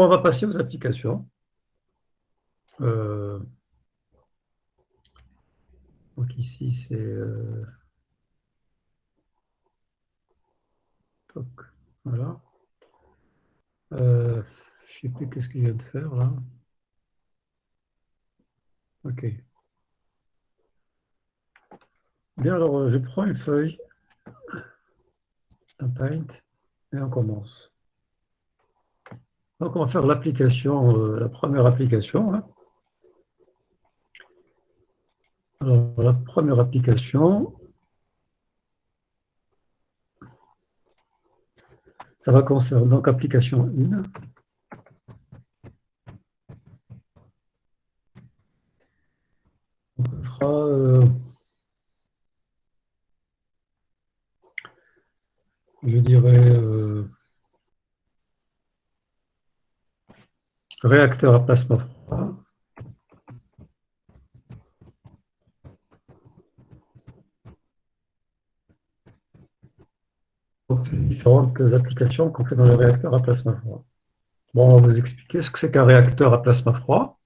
On va passer aux applications. Donc ici, c'est... voilà. Je ne sais plus qu'est-ce que je viens de faire là. OK. Bien, alors je prends une feuille, un Paint, et on commence. Donc on va faire l'application, la première application, hein. Alors la première application, ça va concerner donc application 1. On sera, je dirais, réacteur à plasma froid. Donc, c'est différentes applications qu'on fait dans le réacteur à plasma froid. Bon, on va vous expliquer ce que c'est qu'un réacteur à plasma froid.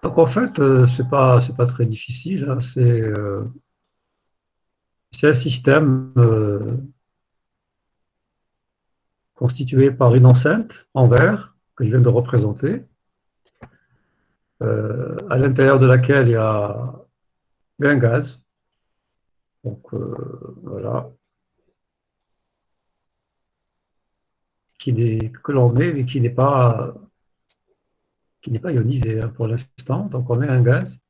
Donc en fait, c'est pas très difficile, hein. C'est un système constitué par une enceinte en verre que je viens de représenter, à l'intérieur de laquelle il y a un gaz. Donc voilà, que l'on met mais qui n'est pas ionisé, hein, pour l'instant. Donc on met un gaz.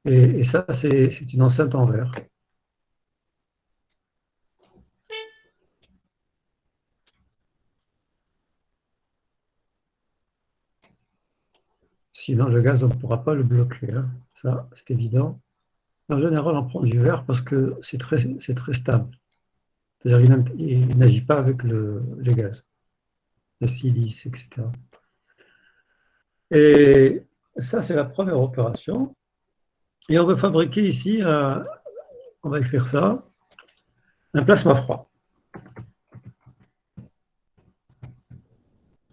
Et ça, c'est une enceinte en verre. Sinon, le gaz, on ne pourra pas le bloquer, hein. Ça, c'est évident. En général, on prend du verre parce que c'est très stable. C'est-à-dire qu'il n'agit pas avec les gaz, la silice, etc. Et ça, c'est la première opération. Et on veut fabriquer ici, on va écrire ça, un plasma froid.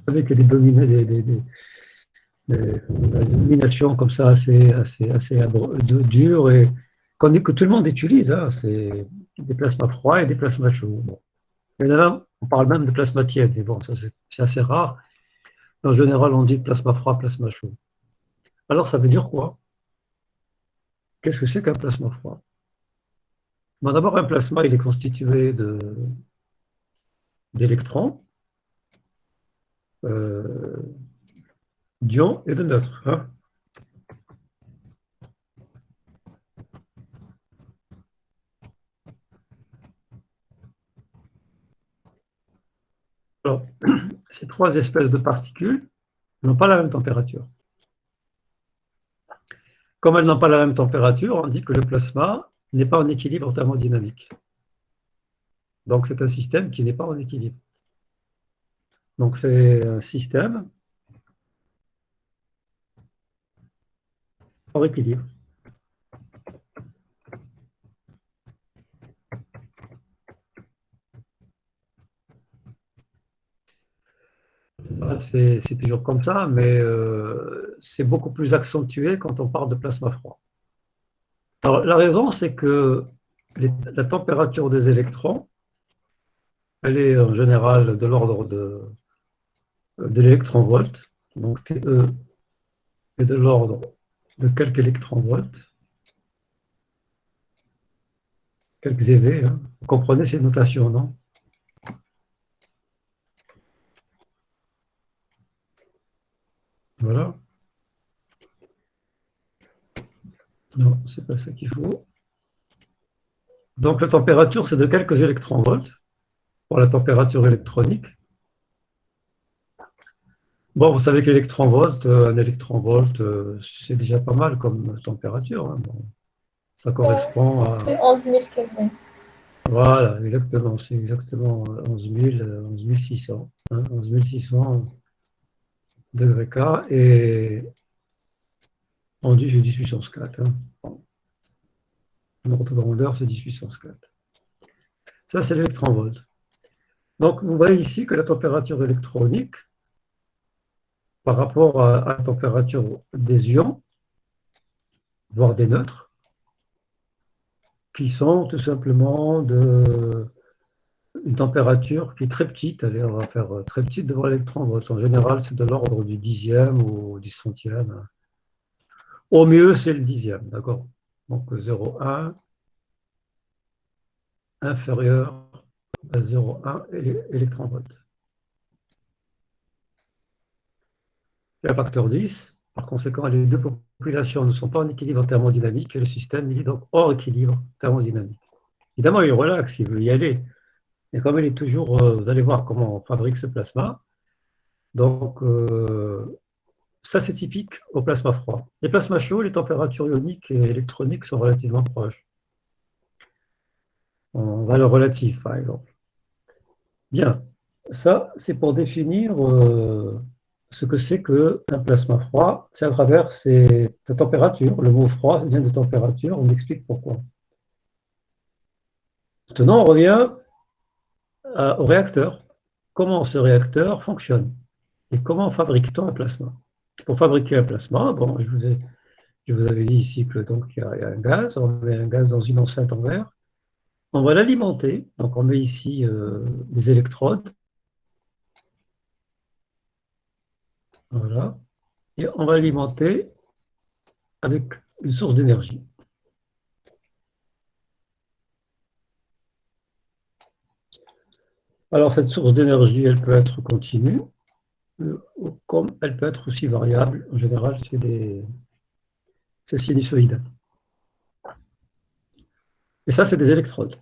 Avec des dominations comme ça assez dures et que tout le monde utilise, hein. C'est des plasmas froids et des plasmas chauds. Bon. Et là, on parle même de plasma tiède, mais bon, ça c'est assez rare. En général, on dit plasma froid, plasma chaud. Alors, ça veut dire quoi? Qu'est-ce que c'est qu'un plasma froid? Bon, d'abord, un plasma, il est constitué d'électrons, d'ions et de neutres, hein. Alors, ces trois espèces de particules n'ont pas la même température. Comme elles n'ont pas la même température, on dit que le plasma n'est pas en équilibre thermodynamique. Donc, c'est un système qui n'est pas en équilibre. Donc, c'est un système hors équilibre. C'est toujours comme ça, mais c'est beaucoup plus accentué quand on parle de plasma froid. Alors, la raison, c'est que la température des électrons, elle est en général de l'ordre de l'électronvolt. Donc, TE est de l'ordre de quelques électronvolts, quelques EV, hein. Vous comprenez ces notations, non? Voilà. Non, c'est pas ça qu'il faut. Donc, la température, c'est de quelques électronvolts pour la température électronique. Bon, vous savez qu'électronvolt, un électronvolt, c'est déjà pas mal comme température, hein. Bon, ça correspond à... C'est 11 000 Kelvin. Voilà, exactement. C'est exactement 11 600, hein, 11 600 degrés K. Et on dit c'est 10 puissance 4. Hein. L'ordre de grandeur, c'est 10 puissance 4. Ça, c'est l'électronvolt. Donc, vous voyez ici que la température électronique, par rapport à la température des ions, voire des neutres, qui sont tout simplement une température qui est très petite. Allez, on va faire très petite devant l'électron-volt. En général, c'est de l'ordre du dixième ou du centième. Au mieux, c'est le dixième, d'accord? Donc 0,1 inférieur à 0,1 électron-volt. C'est un facteur 10. Par conséquent, les deux populations ne sont pas en équilibre en thermodynamique et le système il est donc hors équilibre thermodynamique. Évidemment, il relaxe, il veut y aller. Mais comme il est toujours, vous allez voir comment on fabrique ce plasma. Donc, ça, c'est typique au plasma froid. Les plasmas chauds, les températures ioniques et électroniques sont relativement proches, en valeur relative, par exemple. Bien, ça, c'est pour définir ce que c'est qu'un plasma froid. C'est à travers sa température. Le mot froid vient de température, on explique pourquoi. Maintenant, on revient au réacteur. Comment ce réacteur fonctionne et comment fabrique-t-on un plasma? Pour fabriquer un plasma, bon, je vous avais dit ici que donc il y a un gaz, on met un gaz dans une enceinte en verre, on va l'alimenter, donc on met ici des électrodes, voilà, et on va l'alimenter avec une source d'énergie. Alors cette source d'énergie, elle peut être continue, comme elle peut être aussi variable. En général, c'est sinusoïde. Et ça, c'est des électrodes.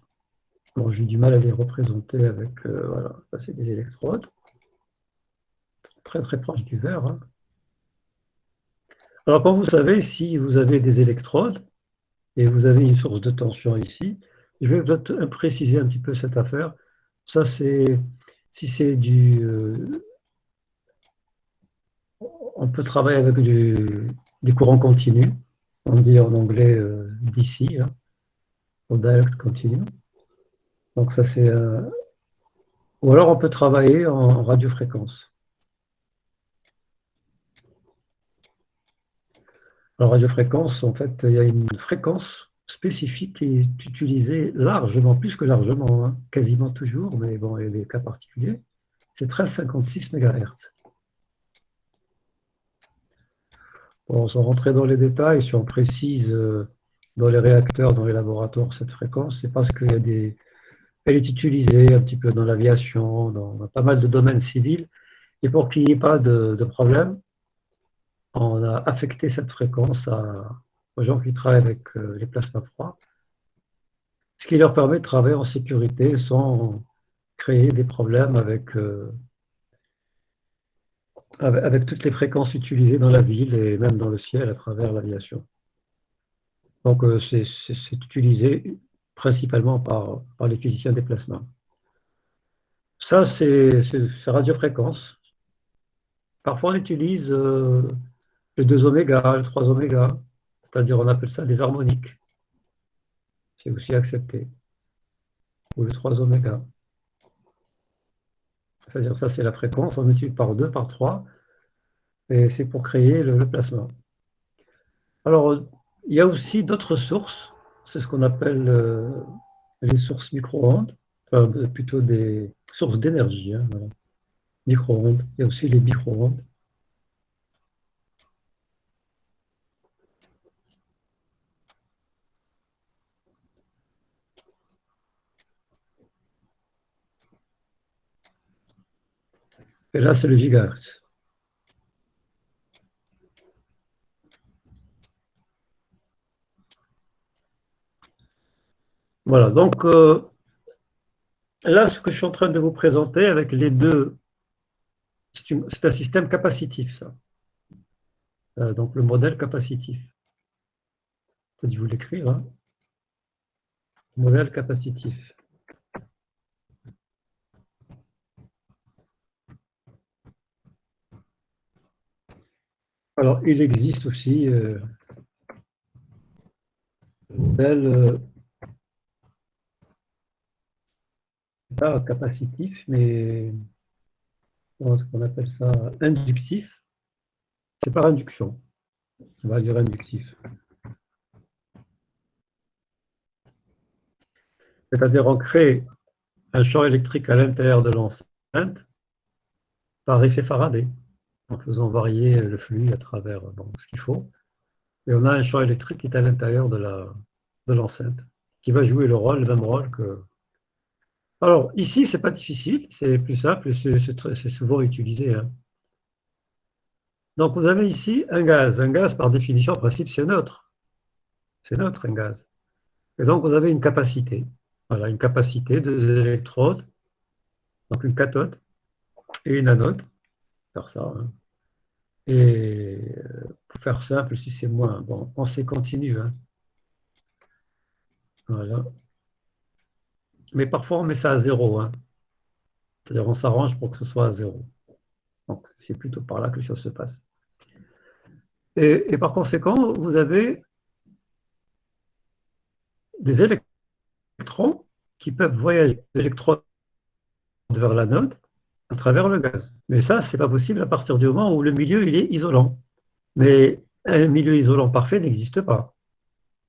Bon, j'ai du mal à les représenter avec, voilà, ça c'est des électrodes, très très proches du verre, hein. Alors, comme vous savez, si vous avez des électrodes et vous avez une source de tension ici, je vais peut-être préciser un petit peu cette affaire. Ça, c'est si c'est on peut travailler avec des courants continus. On dit en anglais DC, hein, ou direct continu. Donc ça c'est ou alors on peut travailler en radiofréquence. En radiofréquence, en fait, il y a une fréquence spécifique qui est utilisée largement, plus que largement, hein, quasiment toujours, mais bon, il y a des cas particuliers. C'est 1356 MHz. Bon, sans rentrer dans les détails, si on précise dans les réacteurs, dans les laboratoires, cette fréquence, c'est parce qu'il y a elle est utilisée un petit peu dans l'aviation, dans pas mal de domaines civils. Et pour qu'il n'y ait pas de problème, on a affecté cette fréquence aux gens qui travaillent avec les plasmas froids, ce qui leur permet de travailler en sécurité sans créer des problèmes avec toutes les fréquences utilisées dans la ville et même dans le ciel à travers l'aviation. Donc, c'est utilisé principalement par les physiciens des plasmas. Ça, c'est radiofréquence. Parfois, on utilise le 2 oméga, le 3 oméga, c'est-à-dire on appelle ça les harmoniques. C'est aussi accepté. Ou le 3 oméga. C'est-à-dire ça, c'est la fréquence, on multiplie par 2, par 3, et c'est pour créer le plasma. Alors, il y a aussi d'autres sources, c'est ce qu'on appelle les sources micro-ondes, enfin, plutôt des sources d'énergie, hein, voilà. Micro-ondes, il y a aussi les micro-ondes. Et là, c'est le gigahertz. Voilà, donc là, ce que je suis en train de vous présenter avec les deux, c'est un système capacitif, ça. Donc le modèle capacitif. J'ai dû vous l'écrire, hein. Modèle capacitif. Alors, il existe aussi le modèle ça capacitif, mais comment est-ce qu'on appelle ça? Inductif. C'est par induction. On va dire inductif. C'est-à-dire on crée un champ électrique à l'intérieur de l'enceinte par effet Faraday, en faisant varier le flux à travers ce qu'il faut. Et on a un champ électrique qui est à l'intérieur de l'enceinte, qui va jouer le même rôle que... Alors, ici, c'est pas difficile, c'est plus simple, c'est souvent utilisé, hein. Donc, vous avez ici un gaz. Un gaz, par définition, en principe, c'est neutre. C'est neutre, un gaz. Et donc, vous avez une capacité. Voilà, une capacité, deux électrodes, donc une cathode et une anode. Faire ça, hein. Et pour faire simple, si c'est moins, bon, pensée continue, hein. Voilà. Mais parfois, on met ça à zéro, hein. C'est-à-dire, on s'arrange pour que ce soit à zéro. Donc, c'est plutôt par là que les choses se passent. Et par conséquent, vous avez des électrons qui peuvent voyager d'électrode vers l'anode à travers le gaz. Mais ça, ce n'est pas possible à partir du moment où le milieu il est isolant. Mais un milieu isolant parfait n'existe pas.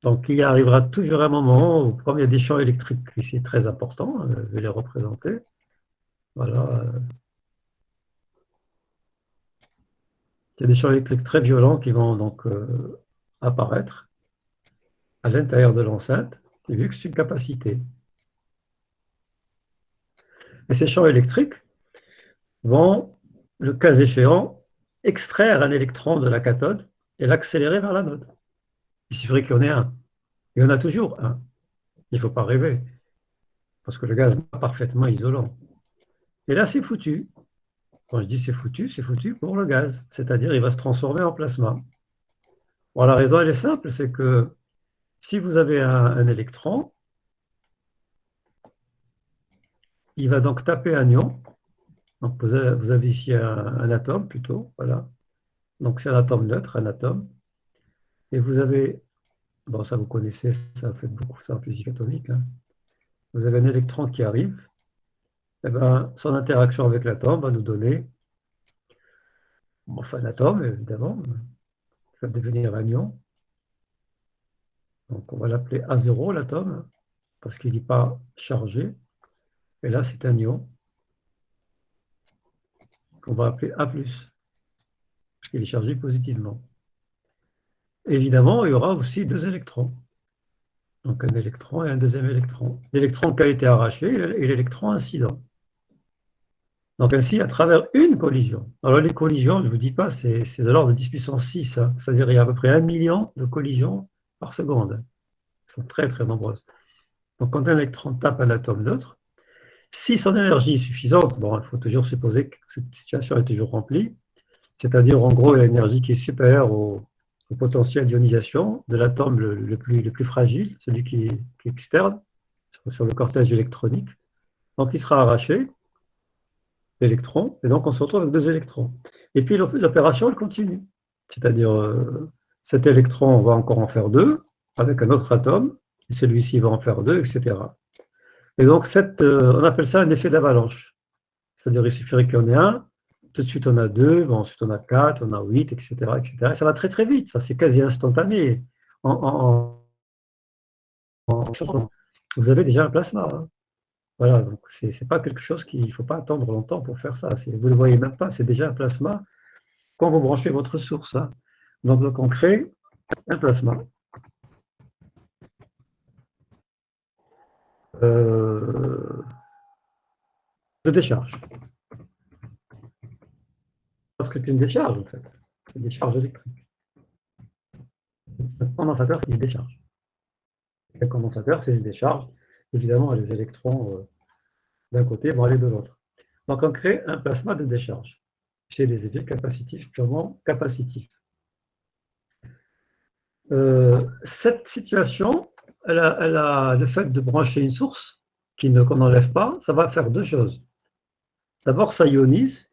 Donc, il arrivera toujours un moment où, comme il y a des champs électriques ici très importants, je vais les représenter. Voilà. Il y a des champs électriques très violents qui vont donc apparaître à l'intérieur de l'enceinte, et vu que c'est une capacité. Et ces champs électriques vont, le cas échéant, extraire un électron de la cathode et l'accélérer vers l'anode. Il suffirait qu'il y en ait un. Il y en a toujours un. Il ne faut pas rêver, parce que le gaz n'est pas parfaitement isolant. Et là, c'est foutu. Quand je dis c'est foutu pour le gaz, c'est-à-dire il va se transformer en plasma. Bon, la raison, elle est simple, c'est que si vous avez un électron, il va donc taper un ion. Donc vous avez ici un atome plutôt, voilà. Donc c'est un atome neutre, un atome. Et vous avez, bon ça vous connaissez, ça fait beaucoup ça en physique atomique, hein. Vous avez un électron qui arrive, et ben, son interaction avec l'atome va nous donner, enfin l'atome évidemment, qui va devenir un ion. Donc on va l'appeler A0 l'atome, parce qu'il n'est pas chargé. Et là c'est un ion qu'on va appeler A+, parce qu'il est chargé positivement. Évidemment, il y aura aussi deux électrons. Donc un électron et un deuxième électron. L'électron qui a été arraché et l'électron incident. Donc ainsi, à travers une collision. Alors les collisions, je ne vous dis pas, c'est de l'ordre de 10 puissance 6, hein. C'est-à-dire il y a à peu près 1 million de collisions par seconde. Elles sont très très nombreuses. Donc quand un électron tape un atome neutre, si son énergie est suffisante, bon, il faut toujours supposer que cette situation est toujours remplie, c'est-à-dire en gros l'énergie qui est supérieure au potentiel d'ionisation de l'atome le plus fragile, celui qui est externe, sur le cortège électronique. Donc il sera arraché, l'électron, et donc on se retrouve avec deux électrons. Et puis l'opération, elle continue. C'est-à-dire, cet électron va encore en faire deux, avec un autre atome, et celui-ci va en faire deux, etc. Et donc, on appelle ça un effet d'avalanche. C'est-à-dire, il suffirait qu'il y en ait un, tout de suite on a deux, bon, ensuite on a quatre, on a huit, etc., etc. Et ça va très très vite, ça c'est quasi instantané. Vous avez déjà un plasma, hein. Voilà, donc ce n'est pas quelque chose qu'il ne faut pas attendre longtemps pour faire ça. Vous ne le voyez même pas, c'est déjà un plasma quand vous branchez votre source, hein. Donc on crée un plasma euh, de décharge. Parce que c'est une décharge, en fait. C'est une décharge électrique. C'est un condensateur qui se décharge. Un condensateur, c'est se décharge. Évidemment, les électrons d'un côté vont aller de l'autre. Donc on crée un plasma de décharge. C'est des effets capacitifs, purement capacitifs. Cette situation, elle a le fait de brancher une source qu'on n'enlève pas, ça va faire deux choses. D'abord, ça ionise,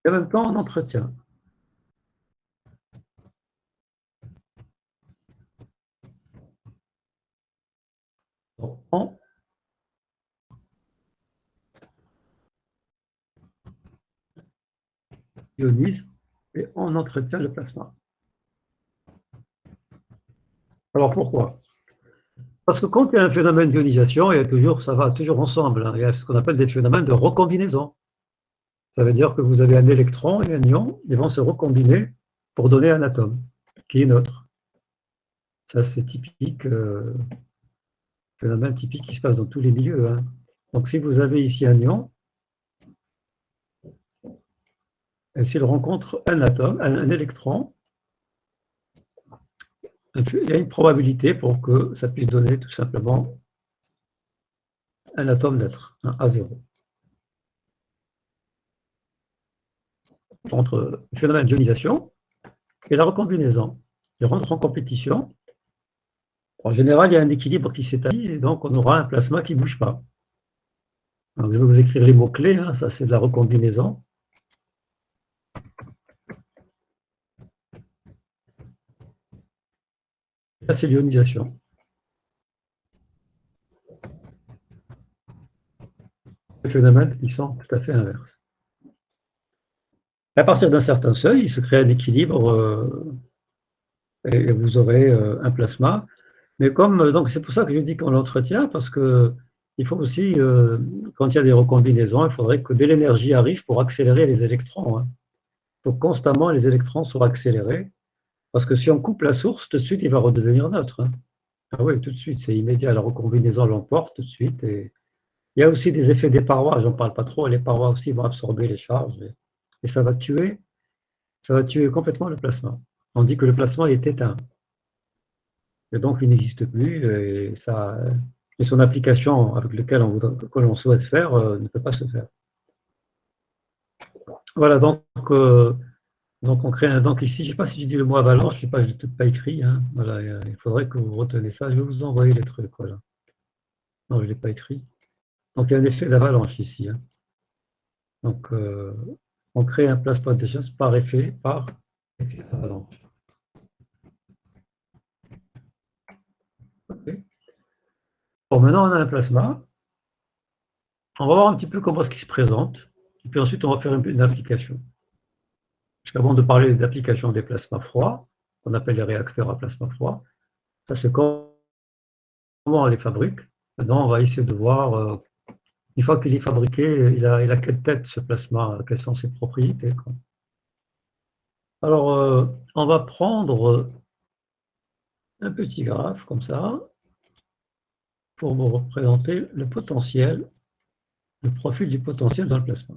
et en même temps, on entretient. on ionise et on entretient le plasma. Alors pourquoi? Parce que quand il y a un phénomène d'ionisation, ça va toujours ensemble, hein. Il y a ce qu'on appelle des phénomènes de recombinaison. Ça veut dire que vous avez un électron et un ion, ils vont se recombiner pour donner un atome, qui est neutre. Ça, c'est typique, phénomène typique qui se passe dans tous les milieux, hein. Donc, si vous avez ici un ion, et s'il rencontre un atome, un électron, il y a une probabilité pour que ça puisse donner tout simplement un atome neutre, un A0. Entre le phénomène d'ionisation et la recombinaison. Ils rentrent en compétition. En général, il y a un équilibre qui s'établit et donc on aura un plasma qui ne bouge pas. Alors, je vais vous écrire les mots-clés, hein, ça c'est de la recombinaison. Là, c'est l'ionisation. Des phénomènes qui sont tout à fait inverses. À partir d'un certain seuil, il se crée un équilibre et vous aurez un plasma. Mais donc c'est pour ça que je dis qu'on l'entretient, parce que il faut aussi, quand il y a des recombinaisons, il faudrait que de l'énergie arrive pour accélérer les électrons, hein. Il faut constamment les électrons soient accélérés, parce que si on coupe la source, tout de suite, il va redevenir neutre, hein. Ah oui, tout de suite, c'est immédiat. La recombinaison l'emporte tout de suite. Et il y a aussi des effets des parois, j'en parle pas trop. Les parois aussi vont absorber les charges et ça va tuer complètement le plasma. On dit que le plasma est éteint. Et donc, il n'existe plus et son application avec laquelle on souhaite faire ne peut pas se faire. Voilà, donc on crée donc ici, je ne sais pas si je dis le mot avalanche, je ne sais pas, je ne l'ai peut-être pas écrit, hein. Voilà, il faudrait que vous reteniez ça. Je vais vous envoyer les trucs, voilà. Non, je ne l'ai pas écrit. Donc, il y a un effet d'avalanche ici, hein. Donc, on crée un plasma de chasse par effet d'avalanche. Okay. Bon, maintenant, on a un plasma. On va voir un petit peu comment est-ce qu'il se présente. Et puis ensuite, on va faire une application. Parce qu'avant de parler des applications des plasmas froids, qu'on appelle les réacteurs à plasma froid, ça c'est comment on les fabrique. Maintenant, on va essayer de voir, une fois qu'il est fabriqué, il a quelle tête ce plasma, quelles sont ses propriétés, quoi. Alors, on va prendre un petit graphe comme ça pour vous représenter le potentiel, le profil du potentiel dans le plasma.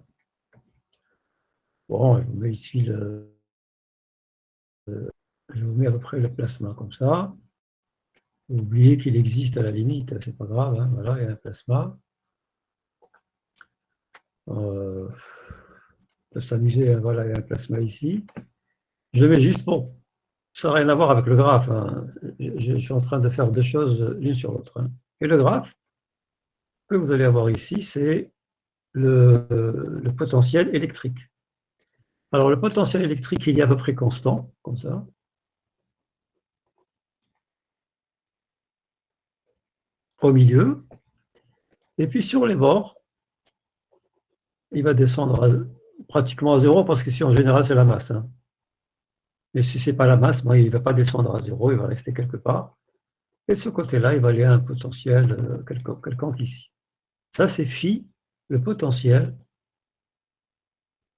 Bon, je vous mets ici je vous mets à peu près le plasma comme ça. Vous oubliez qu'il existe à la limite, c'est pas grave, hein, voilà, il y a un plasma. On peut s'amuser, hein, voilà, il y a un plasma ici. Je le mets juste pour. Ça n'a rien à voir avec le graphe, hein. Je suis en train de faire deux choses l'une sur l'autre, hein. Et le graphe que vous allez avoir ici, c'est le potentiel électrique. Alors, le potentiel électrique, il est à peu près constant, comme ça. Au milieu. Et puis, sur les bords, il va descendre pratiquement à zéro, parce qu'ici, en général, c'est la masse, hein. Et si ce n'est pas la masse, il ne va pas descendre à zéro, il va rester quelque part. Et de ce côté-là, il va y avoir un potentiel quelconque ici. Ça, c'est phi, le potentiel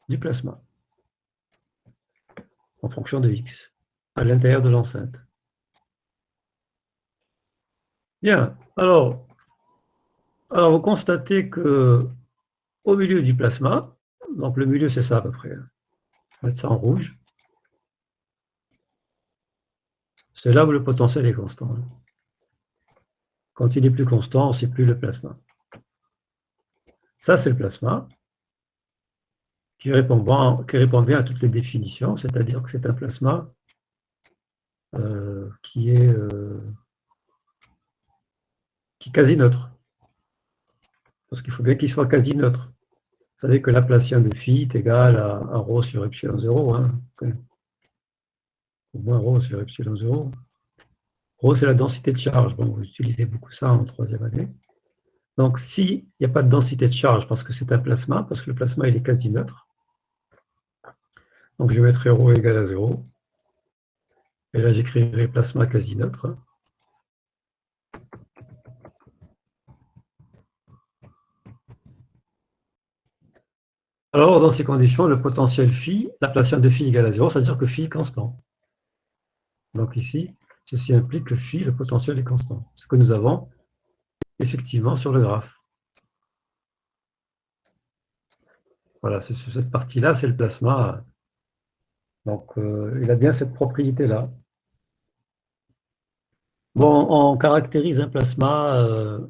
du plasma, en fonction de x, à l'intérieur de l'enceinte. Bien, alors vous constatez que au milieu du plasma, donc le milieu c'est ça à peu près, on va mettre ça en rouge, c'est là où le potentiel est constant. Quand il est plus constant, c'est plus le plasma. Ça c'est le plasma qui répond bien à toutes les définitions, c'est-à-dire que c'est un plasma qui est quasi neutre. Parce qu'il faut bien qu'il soit quasi neutre. Vous savez que Laplacien de phi est égal à ρ sur epsilon 0, hein. Au moins ρ sur epsilon 0. Rho, c'est la densité de charge. Bon, vous utilisez beaucoup ça en troisième année. Donc, s'il n'y a pas de densité de charge, parce que c'est un plasma, parce que le plasma, il est quasi neutre, donc je mettrai ρ égale à 0, et là, j'écrirai plasma quasi neutre. Alors, dans ces conditions, le potentiel phi, la Laplacienne de phi égale à 0, c'est-à-dire que phi est constant. Donc ici, ceci implique que phi, le potentiel est constant. Ce que nous avons effectivement sur le graphe. Voilà, cette partie-là, c'est le plasma. Donc, il a bien cette propriété-là. Bon, on caractérise un plasma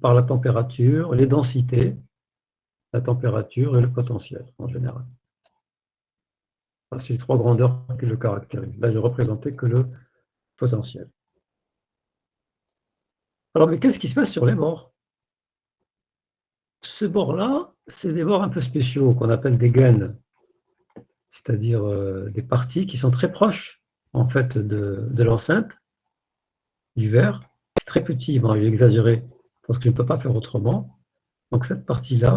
par la température, les densités, la température et le potentiel en général. C'est les trois grandeurs qui le caractérisent. Là, je représentais que le potentiel. Alors, mais qu'est-ce qui se passe sur les bords? Ces bords-là, c'est des bords un peu spéciaux qu'on appelle des gaines, c'est-à-dire des parties qui sont très proches en fait de l'enceinte, du verre. C'est très petit, bon, j'ai exagéré parce que je ne peux pas faire autrement. Donc cette partie-là,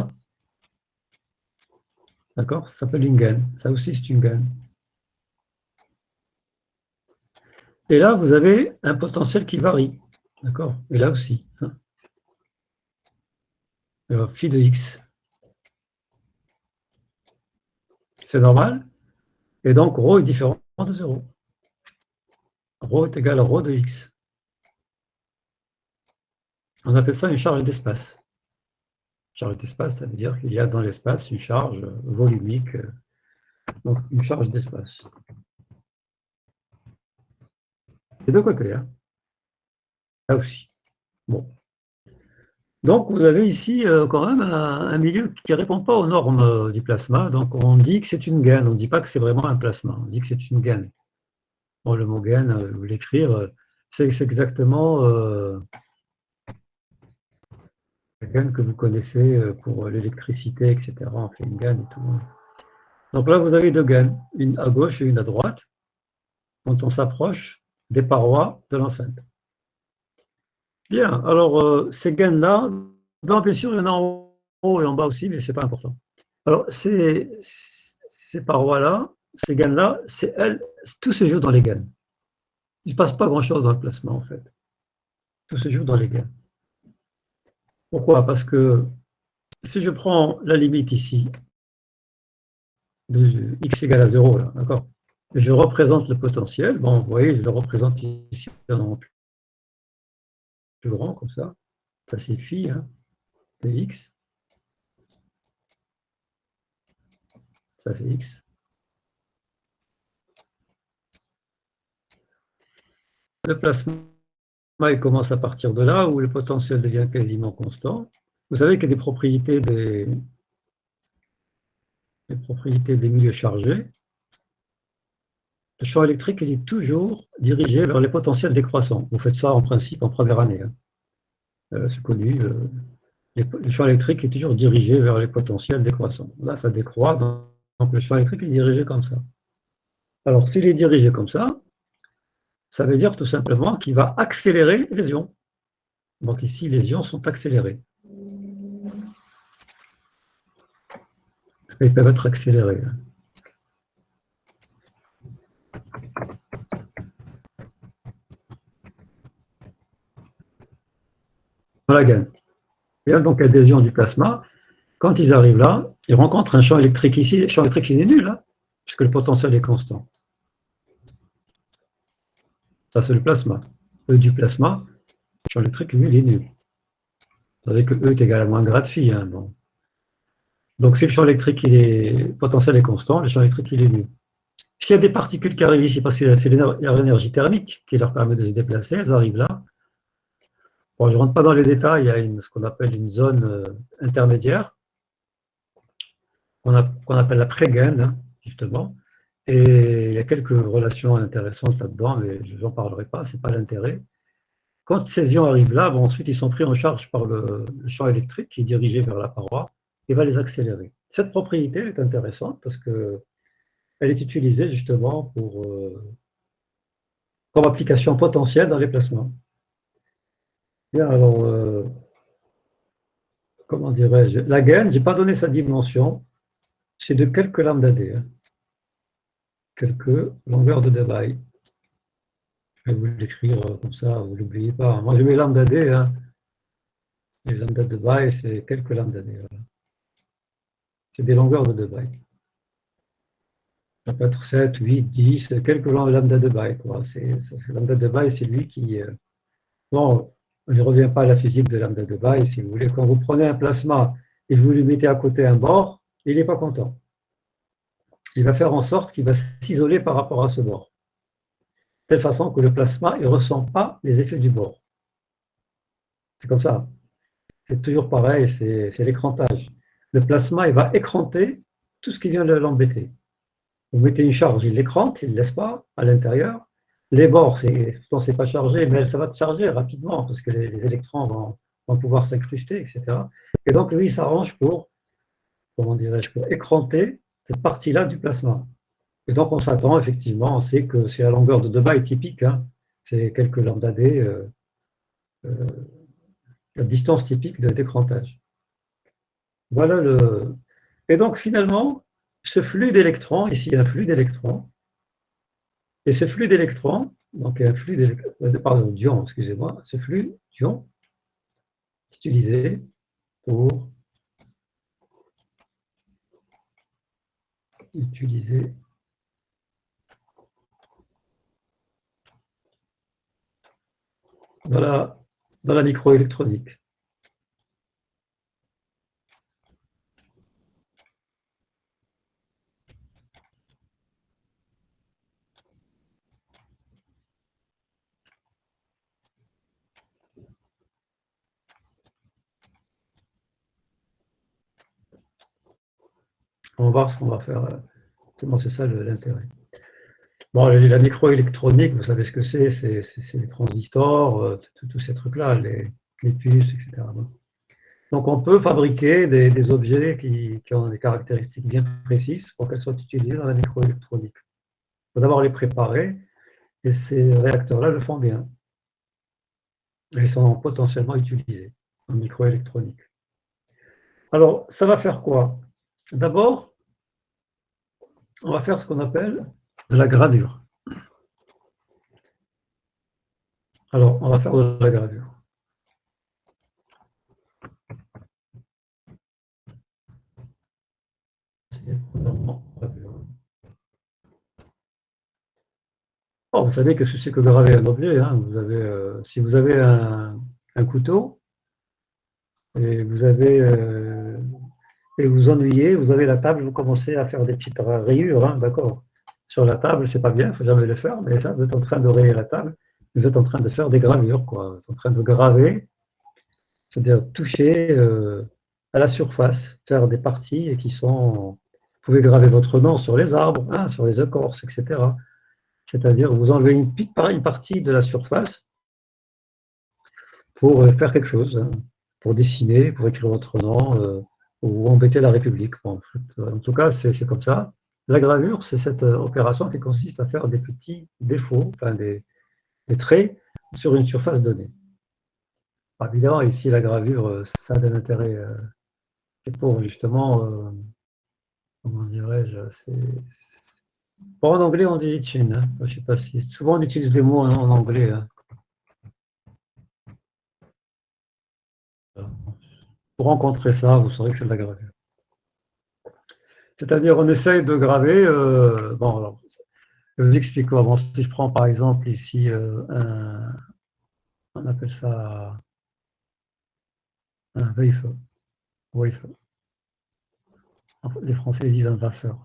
d'accord, ça s'appelle une gaine. Ça aussi, c'est une gaine. Et là, vous avez un potentiel qui varie, d'accord? Et là aussi. Hein. Alors, phi de x. C'est normal. Et donc, ρ est différent de 0. ρ est égal à ρ de x. On appelle ça une charge d'espace. Charge d'espace, ça veut dire qu'il y a dans l'espace une charge volumique, donc une charge d'espace. Les deux côtés, hein. Là aussi. Bon. Donc, vous avez ici quand même un milieu qui ne répond pas aux normes du plasma. Donc, on dit que c'est une gaine. On ne dit pas que c'est vraiment un plasma. On dit que c'est une gaine. Bon, le mot gaine, vous l'écrire, c'est exactement la gaine que vous connaissez pour l'électricité, etc. On fait une gaine et tout. Donc là, vous avez deux gaines, une à gauche et une à droite, quand on s'approche des parois de l'enceinte. Bien, alors ces gaines-là, bien sûr, il y en a en haut et en bas aussi, mais ce n'est pas important. Alors, ces parois-là, ces gaines-là, tout se joue dans les gaines. Il ne se passe pas grand-chose dans le plasma, en fait. Tout se joue dans les gaines. Pourquoi? Parce que si je prends la limite ici, de x égale à 0, d'accord, et je représente le potentiel, bon, vous voyez, je le représente ici en plus grand, comme ça. Ça, c'est phi, hein, de x. Ça, c'est x. Le plasma, il commence à partir de là, où le potentiel devient quasiment constant. Vous savez qu'il y a des propriétés des milieux chargés. Le champ électrique, il est toujours dirigé vers les potentiels décroissants. Vous faites ça en principe en première année. Hein. C'est connu. Le champ électrique est toujours dirigé vers les potentiels décroissants. Là, ça décroît, donc le champ électrique est dirigé comme ça. Alors, s'il est dirigé comme ça veut dire tout simplement qu'il va accélérer les ions. Donc ici, les ions sont accélérés. Ils peuvent être accélérés. Voilà, gain. Et donc, adhésion du plasma. Quand ils arrivent là, ils rencontrent un champ électrique ici. Le champ électrique, il est nul, là, puisque le potentiel est constant. Ça, c'est le plasma. E du plasma, le champ électrique, lui, il est nul. Vous savez que E est égal à moins grade phi. Hein, bon. Donc, si le champ électrique, le potentiel est constant, le champ électrique, il est nul. S'il y a des particules qui arrivent ici, parce que c'est l'énergie thermique qui leur permet de se déplacer, elles arrivent là. Bon, je ne rentre pas dans les détails, il y a ce qu'on appelle une zone intermédiaire, qu'on appelle la pré-gaine, hein, justement. Et il y a quelques relations intéressantes là-dedans, mais je n'en parlerai pas, ce n'est pas l'intérêt. Quand ces ions arrivent là, bon, ensuite ils sont pris en charge par le champ électrique qui est dirigé vers la paroi et va les accélérer. Cette propriété est intéressante parce qu'elle est utilisée justement comme application potentielle dans les plasmas. Bien, alors, comment dirais-je, la gaine, je n'ai pas donné sa dimension, c'est de quelques lambda d, hein, quelques longueurs de Debye. Je vais vous l'écrire comme ça, vous n'oubliez pas. Moi, je mets lambda d, hein, les lambda de Debye, c'est quelques lambda d. Voilà. C'est des longueurs de Debye. Ça peut être 7, 8, 10, quelques lambda de Debye. Lambda de Debye, c'est lui qui... bon, on ne revient pas à la physique de lambda de Debye, si vous voulez. Quand vous prenez un plasma et vous lui mettez à côté un bord, il n'est pas content. Il va faire en sorte qu'il va s'isoler par rapport à ce bord. De telle façon que le plasma ne ressent pas les effets du bord. C'est comme ça. C'est toujours pareil, c'est l'écrantage. Le plasma, il va écranter tout ce qui vient de l'embêter. Vous mettez une charge, il l'écrante, il ne laisse pas à l'intérieur. Les bords, pourtant c'est pas chargé, mais ça va te charger rapidement parce que les électrons vont pouvoir s'incruster, etc. Et donc lui, il s'arrange pour, comment dirais-je, pour écranter cette partie-là du plasma. Et donc on s'attend effectivement, on sait que c'est la longueur de Debye typique, hein, c'est quelques lambda d, la distance typique d'écrantage. Voilà le. Et donc finalement, ce flux d'électrons, ici il y a un flux d'électrons, et ce flux d'électrons, donc un flux d'ions, excusez-moi, ce flux d'ions est utilisé pour utiliser dans la microélectronique. On va voir ce qu'on va faire. C'est ça l'intérêt. Bon, la microélectronique, vous savez ce que c'est les transistors, tous ces trucs-là, les puces, etc. Donc, on peut fabriquer des objets qui ont des caractéristiques bien précises pour qu'elles soient utilisées dans la microélectronique. Il faut d'abord les préparer, et ces réacteurs-là le font bien. Et ils sont potentiellement utilisés en microélectronique. Alors, ça va faire quoi? D'abord, on va faire ce qu'on appelle de la gravure. Alors, on va faire de la gravure. Oh, vous savez que ce c'est que graver un objet. Hein. Si vous avez un couteau et et vous ennuyez, vous avez la table, vous commencez à faire des petites rayures, hein, d'accord. Sur la table, c'est pas bien, il ne faut jamais le faire, mais ça, vous êtes en train de rayer la table, vous êtes en train de faire des gravures, quoi. Vous êtes en train de graver, c'est-à-dire toucher à la surface, faire des parties qui sont. Vous pouvez graver votre nom sur les arbres, hein, sur les écorces, etc. C'est-à-dire vous enlevez une partie de la surface pour faire quelque chose, hein, pour dessiner, pour écrire votre nom, ou embêter la République. Bon, en tout cas, c'est comme ça. La gravure, c'est cette opération qui consiste à faire des petits défauts, enfin des traits sur une surface donnée. Alors, évidemment, ici, la gravure, ça a un intérêt, c'est pour justement, comment dirais-je, bon, en anglais, on dit etching, hein. Je sais pas si, souvent on utilise des mots en anglais. Hein. Pour rencontrer ça, vous saurez que c'est de la gravure. C'est-à-dire, on essaye de graver. Bon, alors, je vous explique quoi. Bon, si je prends par exemple ici on appelle ça un wafer. Wafer. Les Français disent un wafer.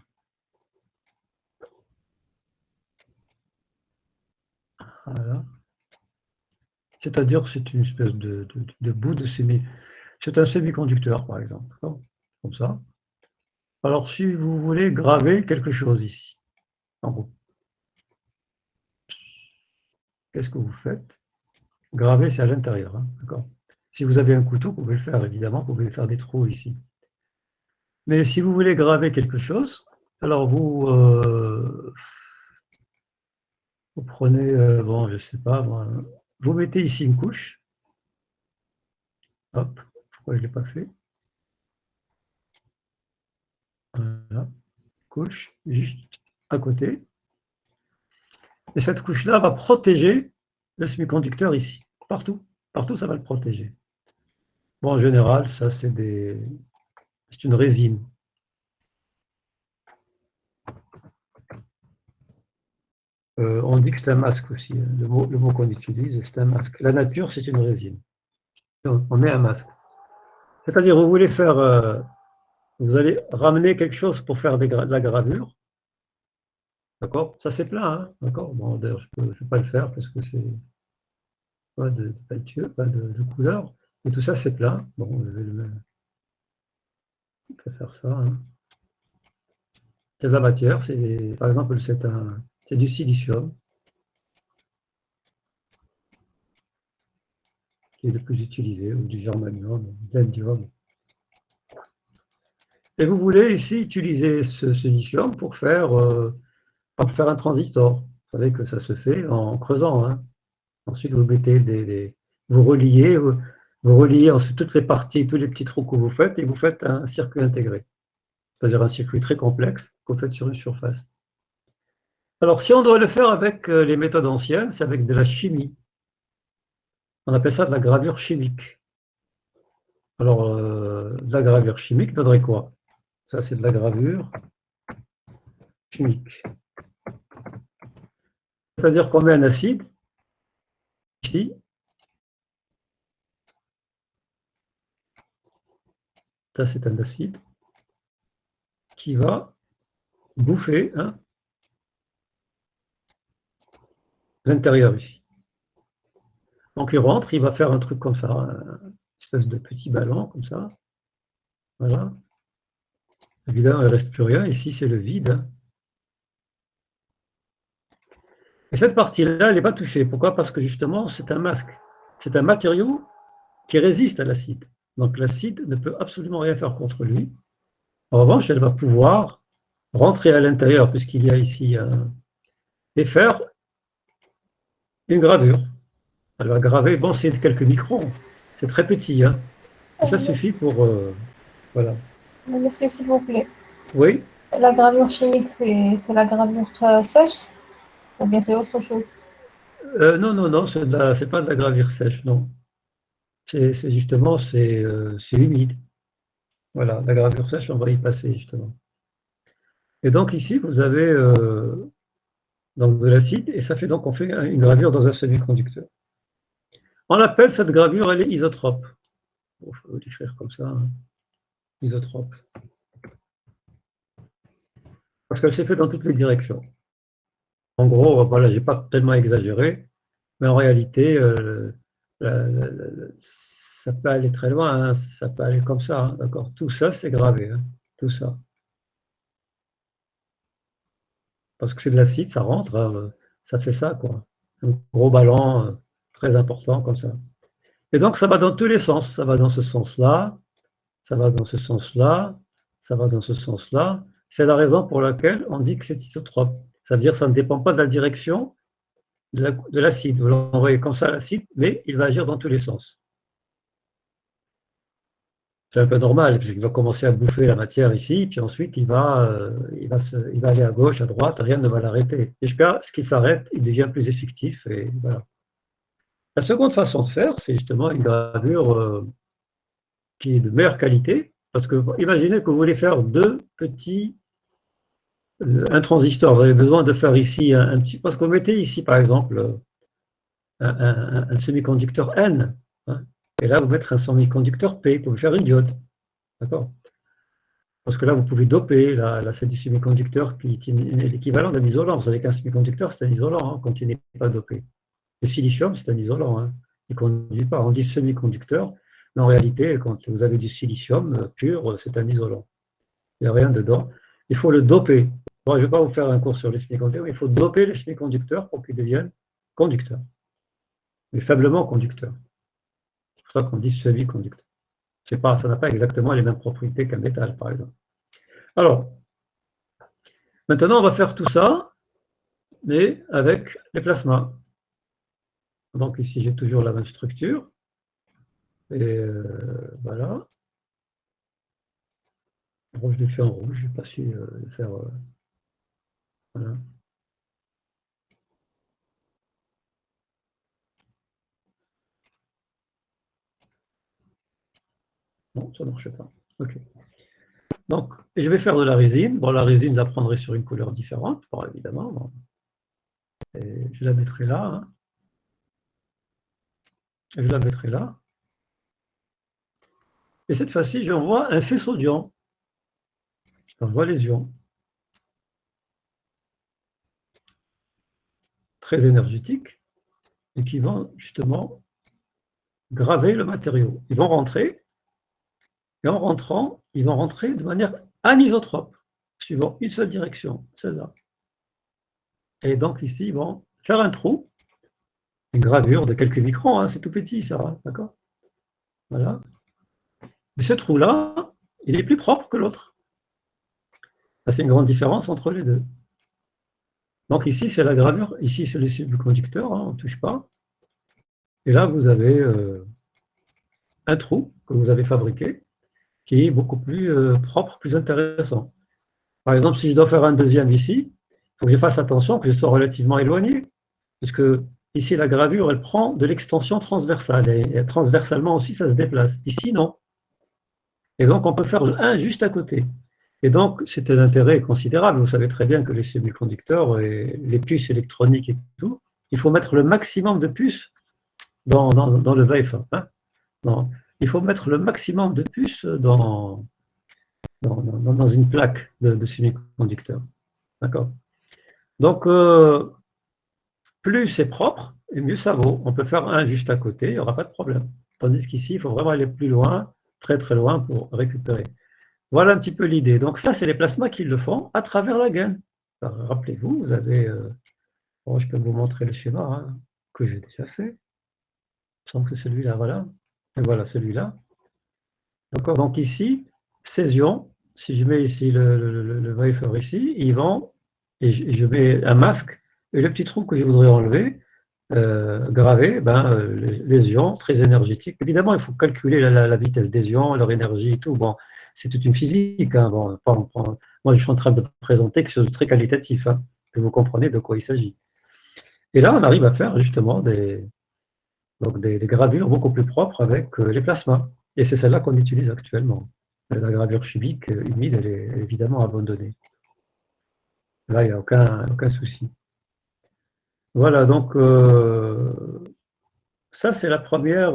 Voilà. C'est-à-dire, c'est une espèce de bout de semi. C'est un semi-conducteur, par exemple. Comme ça. Alors, si vous voulez graver quelque chose ici, en gros, qu'est-ce que vous faites? Graver, c'est à l'intérieur. Hein, d'accord. Si vous avez un couteau, vous pouvez le faire, évidemment, vous pouvez faire des trous ici. Mais si vous voulez graver quelque chose, alors vous prenez, bon, je ne sais pas, vous mettez ici une couche. Hop, pourquoi je ne l'ai pas fait? couche juste à côté. Et cette couche-là va protéger le semi-conducteur ici. Partout. Partout, ça va le protéger. Bon, en général, ça, c'est une résine. On dit que c'est un masque aussi. Le mot qu'on utilise, c'est un masque. La nature, c'est une résine. On met un masque. C'est-à-dire, vous voulez faire, vous allez ramener quelque chose pour faire de la gravure. D'accord? Ça, c'est plein, hein? D'accord? Bon, d'ailleurs, je ne peux pas le faire parce que c'est pas de peinture, pas de couleur. Mais tout ça, c'est plein. Bon, je vais le mettre. Je vais faire ça. Hein. C'est de la matière. Par exemple, c'est du silicium qui est le plus utilisé, ou du germanium, de l'indium. Et vous voulez ici utiliser ce silicium pour faire un transistor. Vous savez que ça se fait en creusant. Hein. Ensuite, vous mettez vous reliez ensuite toutes les parties, tous les petits trous que vous faites, et vous faites un circuit intégré. C'est-à-dire un circuit très complexe que vous faites sur une surface. Alors, si on doit le faire avec les méthodes anciennes, c'est avec de la chimie. On appelle ça de la gravure chimique. Alors, de la gravure chimique donnerait quoi? Ça, c'est de la gravure chimique. C'est-à-dire qu'on met un acide, ici, ça c'est un acide, qui va bouffer hein, l'intérieur ici. Donc il rentre, il va faire un truc comme ça, une espèce de petit ballon comme ça. Voilà. Évidemment, il ne reste plus rien. Ici, c'est le vide. Hein. Et cette partie-là, elle n'est pas touchée. Pourquoi? Parce que justement, c'est un masque. C'est un matériau qui résiste à l'acide. Donc l'acide ne peut absolument rien faire contre lui. En revanche, elle va pouvoir rentrer à l'intérieur, puisqu'il y a ici et faire une gravure. Elle va graver, bon, c'est quelques microns, c'est très petit, hein. Et ça suffit pour, voilà. Monsieur, s'il vous plaît. Oui, La gravure chimique, c'est la gravure sèche ou bien c'est autre chose? non, non, non, c'est pas de la gravure sèche, non. C'est justement, c'est humide. Voilà, la gravure sèche, on va y passer, justement. Et donc ici, vous avez donc de l'acide, et ça fait donc, on fait une gravure dans un semi-conducteur. On appelle cette gravure, elle est isotrope. Bon, je peux l'écrire comme ça, hein. Isotrope. Parce qu'elle s'est faite dans toutes les directions. En gros, voilà, je n'ai pas tellement exagéré, mais en réalité, ça peut aller très loin, hein, ça peut aller comme ça, hein, d'accord? Tout ça, c'est gravé, hein, tout ça. Parce que c'est de l'acide, ça rentre, hein, ça fait ça, quoi. Un gros ballon très important comme ça. Et donc, ça va dans tous les sens. Ça va dans ce sens-là, ça va dans ce sens-là, ça va dans ce sens-là. C'est la raison pour laquelle on dit que c'est isotrope. Ça veut dire que ça ne dépend pas de la direction de l'acide. Vous l'envoyez comme ça l'acide, mais il va agir dans tous les sens. C'est un peu normal, parce qu'il va commencer à bouffer la matière ici, puis ensuite il va aller à gauche, à droite, rien ne va l'arrêter. Et jusqu'à ce qu'il s'arrête, il devient plus effectif, et voilà. La seconde façon de faire, c'est justement une gravure qui est de meilleure qualité, parce que imaginez que vous voulez faire un transistor, vous avez besoin de faire ici un petit, parce que vous mettez ici par exemple un semi-conducteur N, hein, et là vous mettez un semi-conducteur P pour faire une diode, d'accord? Parce que là vous pouvez doper, là c'est du semi-conducteur qui est l'équivalent d'un isolant, vous savez qu'un semi-conducteur c'est un isolant hein, quand il n'est pas dopé. Le silicium c'est un isolant, hein, il ne conduit pas, on dit semi-conducteur, mais en réalité quand vous avez du silicium pur, c'est un isolant, il n'y a rien dedans, il faut le doper. Bon, je ne vais pas vous faire un cours sur les semi-conducteurs, mais il faut doper les semi-conducteurs pour qu'ils deviennent conducteurs, mais faiblement conducteurs. C'est pour ça qu'on dit semi-conducteur. Ça n'a pas exactement les mêmes propriétés qu'un métal, par exemple. Alors, maintenant, on va faire tout ça, mais avec les plasmas. Donc ici, j'ai toujours la même structure. Et voilà. Alors, je l'ai fait en rouge, je n'ai pas su le faire. Voilà. Non, ça ne marche pas. OK. Donc, je vais faire de la résine. Bon, la résine, vous apprendrez sur une couleur différente, bon, évidemment. Bon. Et je la mettrai là. Hein. Je la mettrai là. Et cette fois-ci, j'envoie un faisceau d'ions. J'envoie les ions. Très énergétiques et qui vont justement graver le matériau. Ils vont rentrer, et en rentrant, ils vont rentrer de manière anisotrope, suivant une seule direction, celle-là. Et donc ici, ils vont faire un trou, une gravure de quelques microns, hein, c'est tout petit ça, hein, d'accord? Voilà. Mais ce trou-là, il est plus propre que l'autre. C'est une grande différence entre les deux. Donc ici, c'est la gravure, ici, c'est le subconducteur, hein, on ne touche pas. Et là, vous avez un trou que vous avez fabriqué, qui est beaucoup plus propre, plus intéressant. Par exemple, si je dois faire un deuxième ici, il faut que je fasse attention que je sois relativement éloigné, puisque ici, la gravure, elle prend de l'extension transversale, et transversalement aussi, ça se déplace. Ici, non. Et donc, on peut faire un juste à côté. Et donc, c'est un intérêt considérable. Vous savez très bien que les semi-conducteurs et les puces électroniques et tout, il faut mettre le maximum de puces dans le wafer. Hein. Il faut mettre le maximum de puces dans une plaque de semi-conducteur. D'accord. Donc, plus c'est propre, et mieux ça vaut. On peut faire un juste à côté, il n'y aura pas de problème. Tandis qu'ici, il faut vraiment aller plus loin, très très loin pour récupérer. Voilà un petit peu l'idée. Donc ça, c'est les plasmas qui le font à travers la gaine. Rappelez-vous, vous avez... bon, je peux vous montrer le schéma hein, que j'ai déjà fait. Il me semble que c'est celui-là, voilà. Et voilà celui-là. D'accord. Donc ici, ces ions, si je mets ici le wafer ici, ils vont, et je mets un masque, et le petit trou que je voudrais enlever, graver, ben, les ions très énergétiques. Évidemment, il faut calculer la vitesse des ions, leur énergie et tout. Bon, c'est toute une physique. Hein. Bon, moi, je suis en train de présenter quelque chose de très qualitatif, hein, que vous comprenez de quoi il s'agit. Et là, on arrive à faire justement des gravures beaucoup plus propres avec les plasmas. Et c'est celle-là qu'on utilise actuellement. La gravure cubique humide, elle est évidemment abandonnée. Là, il n'y a aucun souci. Voilà, donc ça, c'est la première.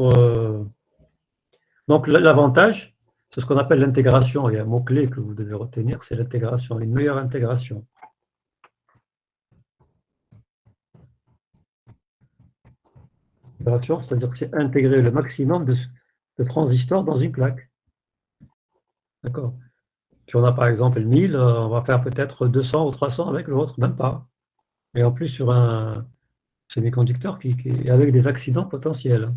Donc l'avantage, c'est ce qu'on appelle l'intégration. Il y a un mot-clé que vous devez retenir, c'est l'intégration, une meilleure intégration. C'est-à-dire que c'est intégrer le maximum de transistors dans une plaque. D'accord. Si on a par exemple 1000, on va faire peut-être 200 ou 300 avec l'autre, même pas. Et en plus sur un semi-conducteur qui est avec des accidents potentiels.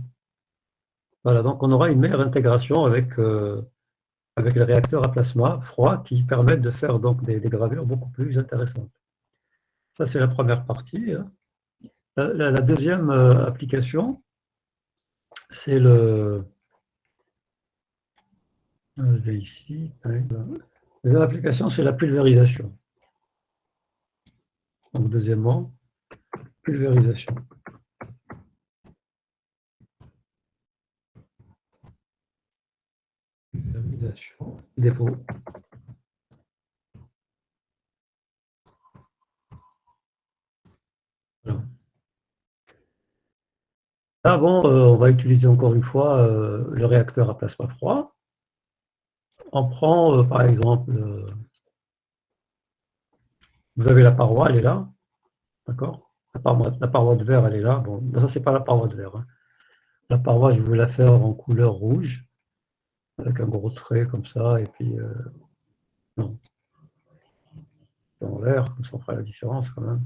Voilà, donc on aura une meilleure intégration avec les réacteurs à plasma froid qui permettent de faire donc des gravures beaucoup plus intéressantes. Ça, c'est la première partie. Hein. La deuxième application, c'est le... Je vais ici. La deuxième application, c'est la pulvérisation. Donc, deuxièmement, pulvérisation. Pulvérisation. Dépôt. Voilà. Là, bon, on va utiliser encore une fois le réacteur à plasma froid. On prend, par exemple, vous avez la paroi, elle est là, d'accord? La paroi de verre, elle est là. Bon, ça, c'est pas la paroi de verre. Hein. La paroi, je veux la faire en couleur rouge, avec un gros trait comme ça, et puis, non, en vert, comme ça on fera la différence quand même.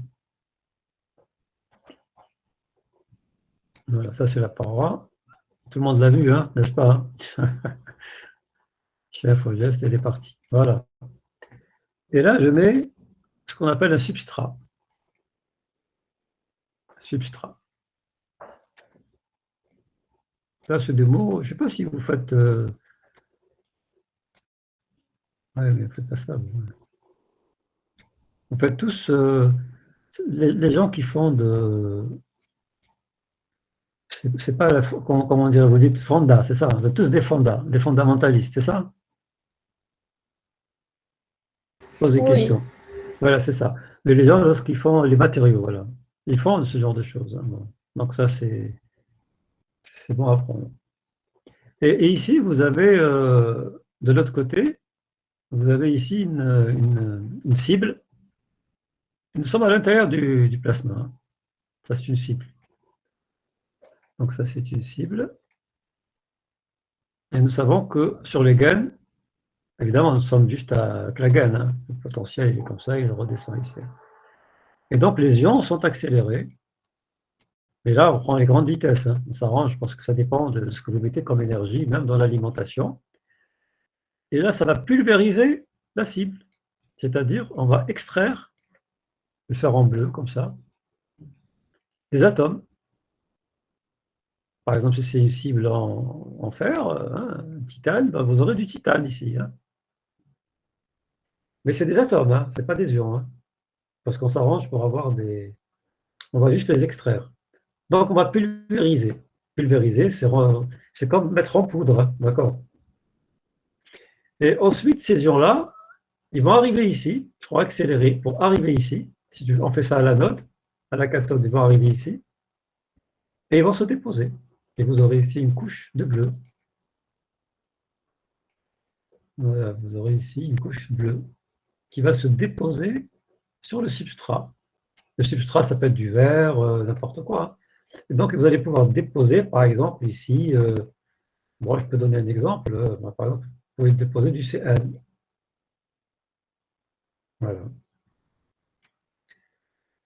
Voilà, ça c'est la paroi. Tout le monde l'a vu, hein, n'est-ce pas? Chef au geste, elle est partie. Voilà. Et là, je mets ce qu'on appelle un substrat. Substrat. Ça, c'est des mots, je ne sais pas si vous faites Ouais, mais faites pas ça. En fait, tous, les gens qui font de... C'est pas, comment dire, vous dites fonda, c'est ça, vous êtes tous des fondas, des fondamentalistes, c'est ça? Pose des Oui, questions. Voilà, c'est ça. Mais les gens, lorsqu'ils font les matériaux, voilà, ils font ce genre de choses, hein, bon. Donc ça, c'est bon à prendre. Et ici, vous avez, de l'autre côté, vous avez ici une cible. Nous sommes à l'intérieur du plasma, hein. Ça, c'est une cible. Donc ça, c'est une cible. Et nous savons que sur les gaines, évidemment, nous sommes juste à la gaine, hein. Le potentiel, il est comme ça, il redescend ici. Et donc, les ions sont accélérés. Et là, on prend les grandes vitesses, hein. On s'arrange parce que ça dépend de ce que vous mettez comme énergie, même dans l'alimentation. Et là, ça va pulvériser la cible. C'est-à-dire, on va extraire, le faire en bleu, comme ça, des atomes. Par exemple, si c'est une cible en fer, hein, titane, ben, vous aurez du titane ici, hein. Mais c'est des atomes, hein, ce n'est pas des ions, hein, parce qu'on s'arrange pour avoir des... On va juste les extraire. Donc, on va pulvériser. Pulvériser, c'est comme mettre en poudre, hein, d'accord? Et ensuite, ces ions-là, ils vont arriver ici, ils seront accélérés pour arriver ici. Si on fait ça à l'anode, à la cathode, ils vont arriver ici, et ils vont se déposer. Et vous aurez ici une couche de bleu. Voilà, vous aurez ici une couche bleue qui va se déposer sur le substrat. Le substrat, ça peut être du verre, n'importe quoi. Et donc, vous allez pouvoir déposer, par exemple, ici, moi, je peux donner un exemple. Moi, par exemple, vous pouvez déposer du CN. Voilà.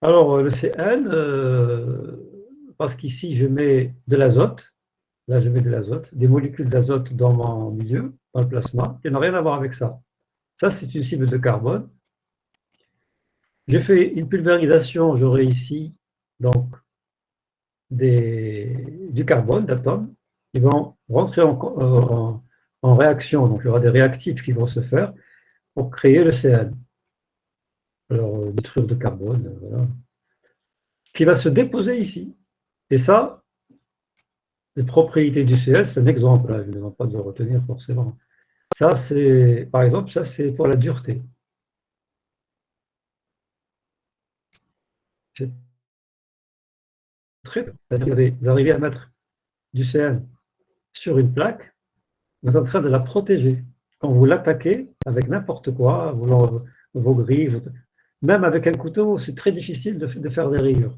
Alors, le CN, parce qu'ici, je mets de l'azote. Là, je mets de l'azote, des molécules d'azote dans mon milieu, dans le plasma, qui n'ont rien à voir avec ça. Ça, c'est une cible de carbone. J'ai fait une pulvérisation, j'aurai ici donc du carbone, d'atomes. Ils vont rentrer en réaction, donc il y aura des réactifs qui vont se faire pour créer le CN. Alors, nitrure de carbone, voilà, qui va se déposer ici. Et ça, les propriétés du CN, c'est un exemple, hein, je ne demande pas de le retenir forcément. Ça, c'est, par exemple, ça, c'est pour la dureté. C'est très, c'est-à-dire vous arrivez à mettre du CN sur une plaque, vous êtes en train de la protéger. Quand vous l'attaquez avec n'importe quoi, vos griffes, même avec un couteau, c'est très difficile de faire des rayures.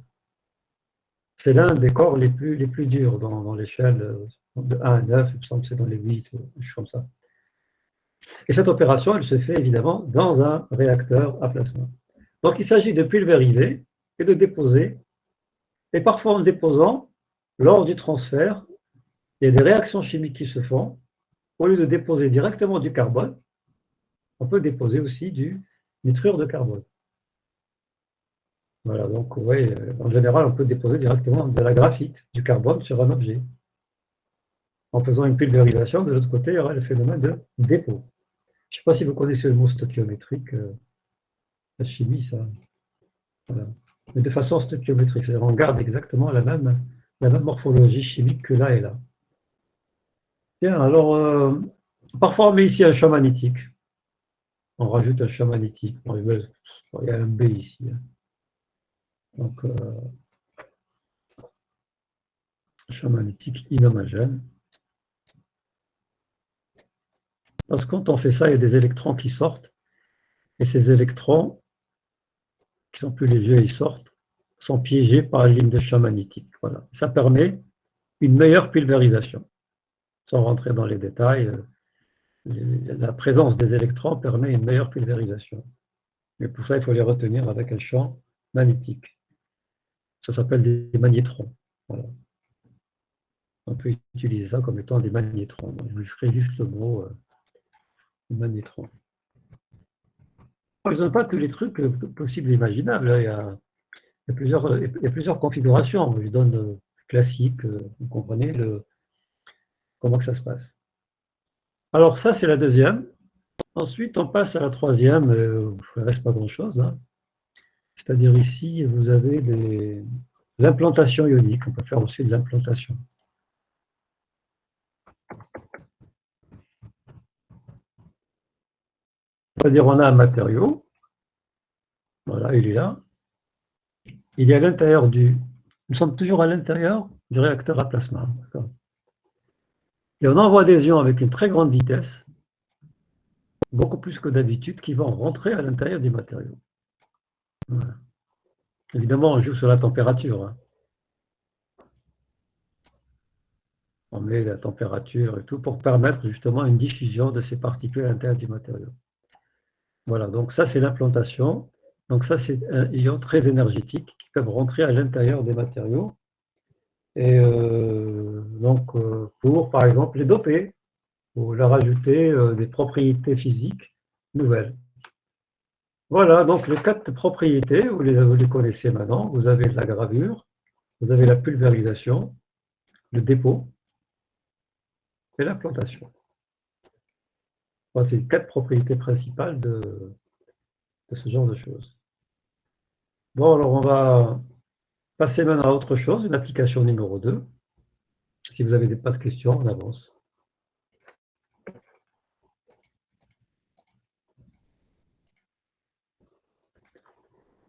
C'est l'un des corps les plus durs dans l'échelle de 1 à 9, il me semble que c'est dans les 8, je suis comme ça. Et cette opération, elle se fait évidemment dans un réacteur à plasma. Donc il s'agit de pulvériser et de déposer. Et parfois en déposant, lors du transfert, il y a des réactions chimiques qui se font. Au lieu de déposer directement du carbone, on peut déposer aussi du nitrure de carbone. Voilà, donc oui, en général, on peut déposer directement de la graphite, du carbone sur un objet. En faisant une pulvérisation, de l'autre côté, il y aura le phénomène de dépôt. Je ne sais pas si vous connaissez le mot stoichiométrique, la chimie, ça. Voilà. Mais de façon stoichiométrique, c'est-à-dire on garde exactement la même morphologie chimique que là et là. Bien, alors, parfois on met ici un champ magnétique. On rajoute un champ magnétique. Bon, il y a un B ici, hein. Donc, champ magnétique inhomogène. Parce que quand on fait ça, il y a des électrons qui sortent. Et ces électrons, qui sont plus légers, ils sortent, sont piégés par la ligne de champ magnétique. Voilà. Ça permet une meilleure pulvérisation. Sans rentrer dans les détails, la présence des électrons permet une meilleure pulvérisation. Mais pour ça, il faut les retenir avec un champ magnétique. Ça s'appelle des magnétrons. Voilà. On peut utiliser ça comme étant des magnétrons. Je vous ferai juste le mot magnétron. Je ne donne pas tous les trucs possibles et imaginables. Il y a plusieurs configurations. Je donne classique, vous comprenez comment que ça se passe. Alors ça, c'est la deuxième. Ensuite, on passe à la troisième, il ne reste pas grand-chose, hein. C'est-à-dire ici, vous avez l'implantation ionique. On peut faire aussi de l'implantation. C'est-à-dire, on a un matériau, voilà, il est là. Il est à l'intérieur nous sommes toujours à l'intérieur du réacteur à plasma. Et on envoie des ions avec une très grande vitesse, beaucoup plus que d'habitude, qui vont rentrer à l'intérieur du matériau. Voilà. Évidemment, on joue sur la température, hein. On met la température et tout pour permettre justement une diffusion de ces particules à l'intérieur du matériau. Voilà, donc ça c'est l'implantation. Donc ça c'est un ion très énergétique qui peuvent rentrer à l'intérieur des matériaux. Et pour par exemple les doper, ou leur ajouter des propriétés physiques nouvelles. Voilà, donc les 4 propriétés, vous les connaissez maintenant. Vous avez la gravure, vous avez la pulvérisation, le dépôt et l'implantation. Voilà, c'est les 4 propriétés principales de ce genre de choses. Bon, alors on va passer maintenant à autre chose, une application numéro 2. Si vous n'avez pas de questions, on avance.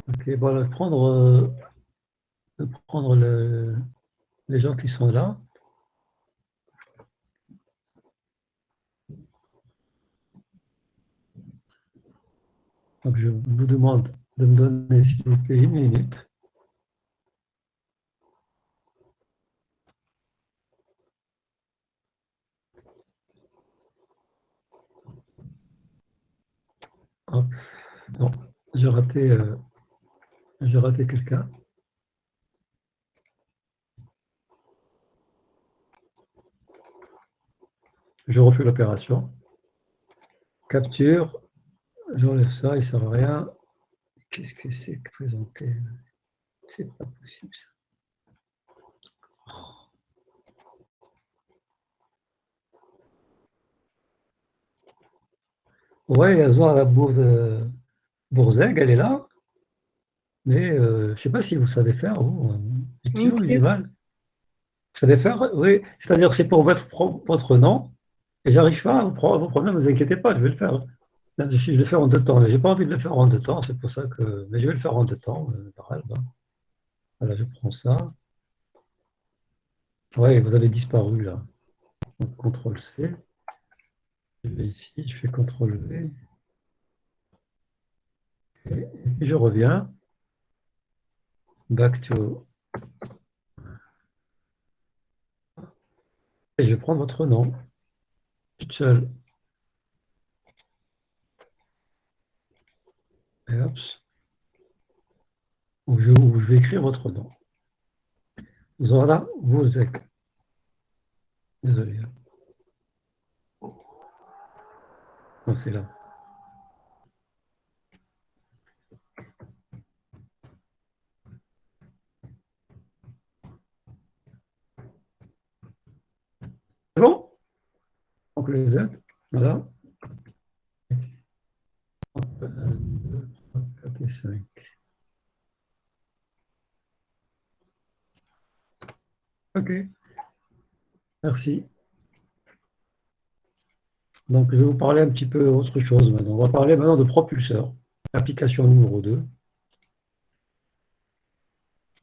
Ok, bon, je vais prendre les gens qui sont là. Donc, je vous demande de me donner, s'il vous plaît, 1 minute. Hop. Non, j'ai raté quelqu'un. Je refais l'opération. Capture. J'enlève ça, il ne sert à rien. Qu'est-ce que c'est que présenter? C'est pas possible, ça. Ouais, elles ont la Bourzeg, elle est là. Mais je ne sais pas si vous savez faire, vous. J'ai toujours eu du mal. Vous savez faire? Oui. C'est-à-dire, c'est pour mettre votre nom. Et j'arrive pas à vos problèmes, ne vous inquiétez pas, je vais le faire. Je le fais en 2 temps. Je n'ai pas envie de le faire en 2 temps, c'est pour ça que. Mais je vais le faire en 2 temps, pareil. Voilà, je prends ça. Oui, vous avez disparu là. Donc, CTRL-C. Je vais ici, je fais CTRL-V. Et puis je reviens. Back to. Et je prends votre nom. Toute seule. Et hop. Où je vais écrire votre nom. Zora Bourzeg. Désolé. Non, c'est là. C'est bon? Donc les Z. Voilà. 1, 2, 3, 4 et 5. OK. Merci. Donc, je vais vous parler un petit peu autre chose maintenant. On va parler maintenant de propulseur. Application numéro 2.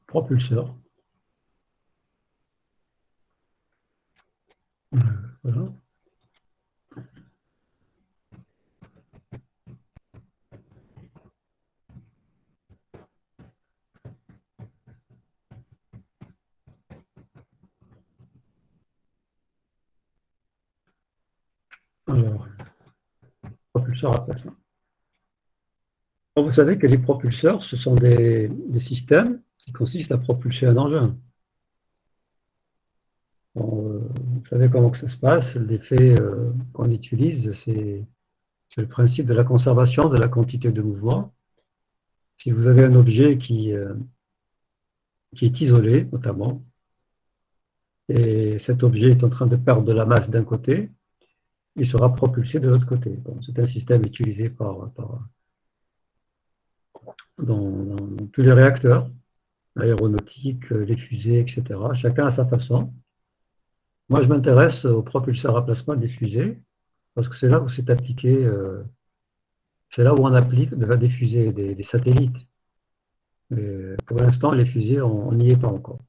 Propulseur. Voilà. Alors, propulseur à plasma. Alors, vous savez que les propulseurs, ce sont des systèmes qui consistent à propulser un engin. Bon, vous savez comment que ça se passe. L'effet qu'on utilise, c'est le principe de la conservation de la quantité de mouvement. Si vous avez un objet qui est isolé, notamment, et cet objet est en train de perdre de la masse d'un côté, il sera propulsé de l'autre côté. Bon, c'est un système utilisé dans tous les réacteurs, l'aéronautique, les fusées, etc. Chacun à sa façon. Moi, je m'intéresse aux propulseurs à plasma des fusées, parce que c'est là où c'est appliqué, c'est là où on applique des fusées, des satellites. Mais pour l'instant, les fusées, on n'y est pas encore.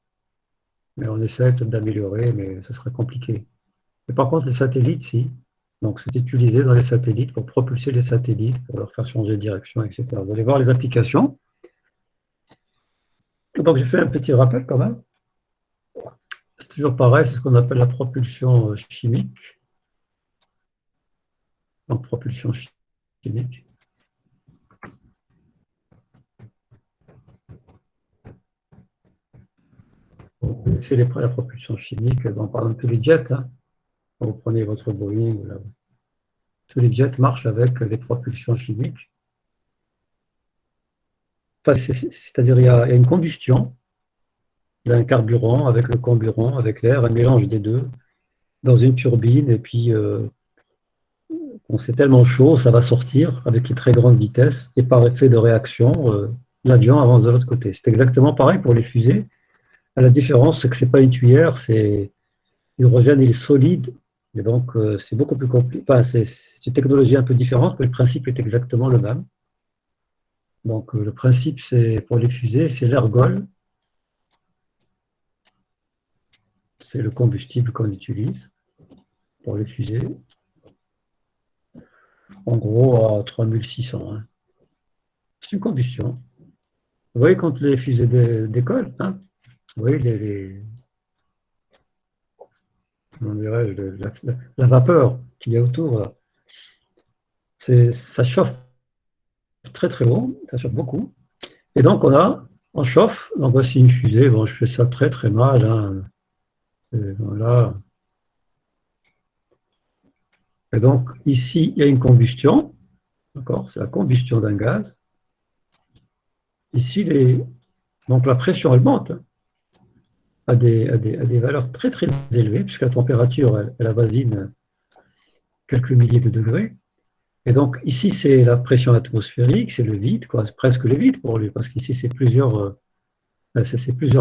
Mais on essaie peut-être d'améliorer, mais ce sera compliqué. Mais par contre, les satellites, si. Donc, c'est utilisé dans les satellites pour propulser les satellites, pour leur faire changer de direction, etc. Vous allez voir les applications. Donc, je fais un petit rappel quand même. C'est toujours pareil, c'est ce qu'on appelle la propulsion chimique. Donc, propulsion chimique. C'est la propulsion chimique, donc, par exemple, tous les jets, hein. Vous prenez votre Boeing, tous les jets marchent avec des propulsions chimiques. Enfin, c'est-à-dire il y a une combustion d'un carburant avec le carburant, avec l'air, un mélange des deux, dans une turbine, et puis quand c'est tellement chaud, ça va sortir avec une très grande vitesse, et par effet de réaction, l'avion avance de l'autre côté. C'est exactement pareil pour les fusées. La différence, c'est que ce n'est pas une tuyère, l'hydrogène, il est solide, et donc c'est beaucoup plus compliqué. Enfin, c'est une technologie un peu différente, mais le principe est exactement le même. Donc le principe, c'est pour les fusées, c'est l'ergol. C'est le combustible qu'on utilise pour les fusées. En gros, à 3600. Hein. C'est une combustion. Vous voyez quand les fusées décollent, hein, vous voyez comment dirais-je, la vapeur qu'il y a autour, ça chauffe très très haut, ça chauffe beaucoup. Et donc on chauffe, donc voici une fusée, bon je fais ça très très mal, hein. Voilà. Et donc ici il y a une combustion, d'accord, c'est la combustion d'un gaz. Ici donc la pression elle monte à des valeurs très très élevées, puisque la température elle avoisine quelques milliers de degrés. Et donc ici c'est la pression atmosphérique, c'est le vide, quoi, c'est presque le vide pour lui, parce qu'ici c'est plusieurs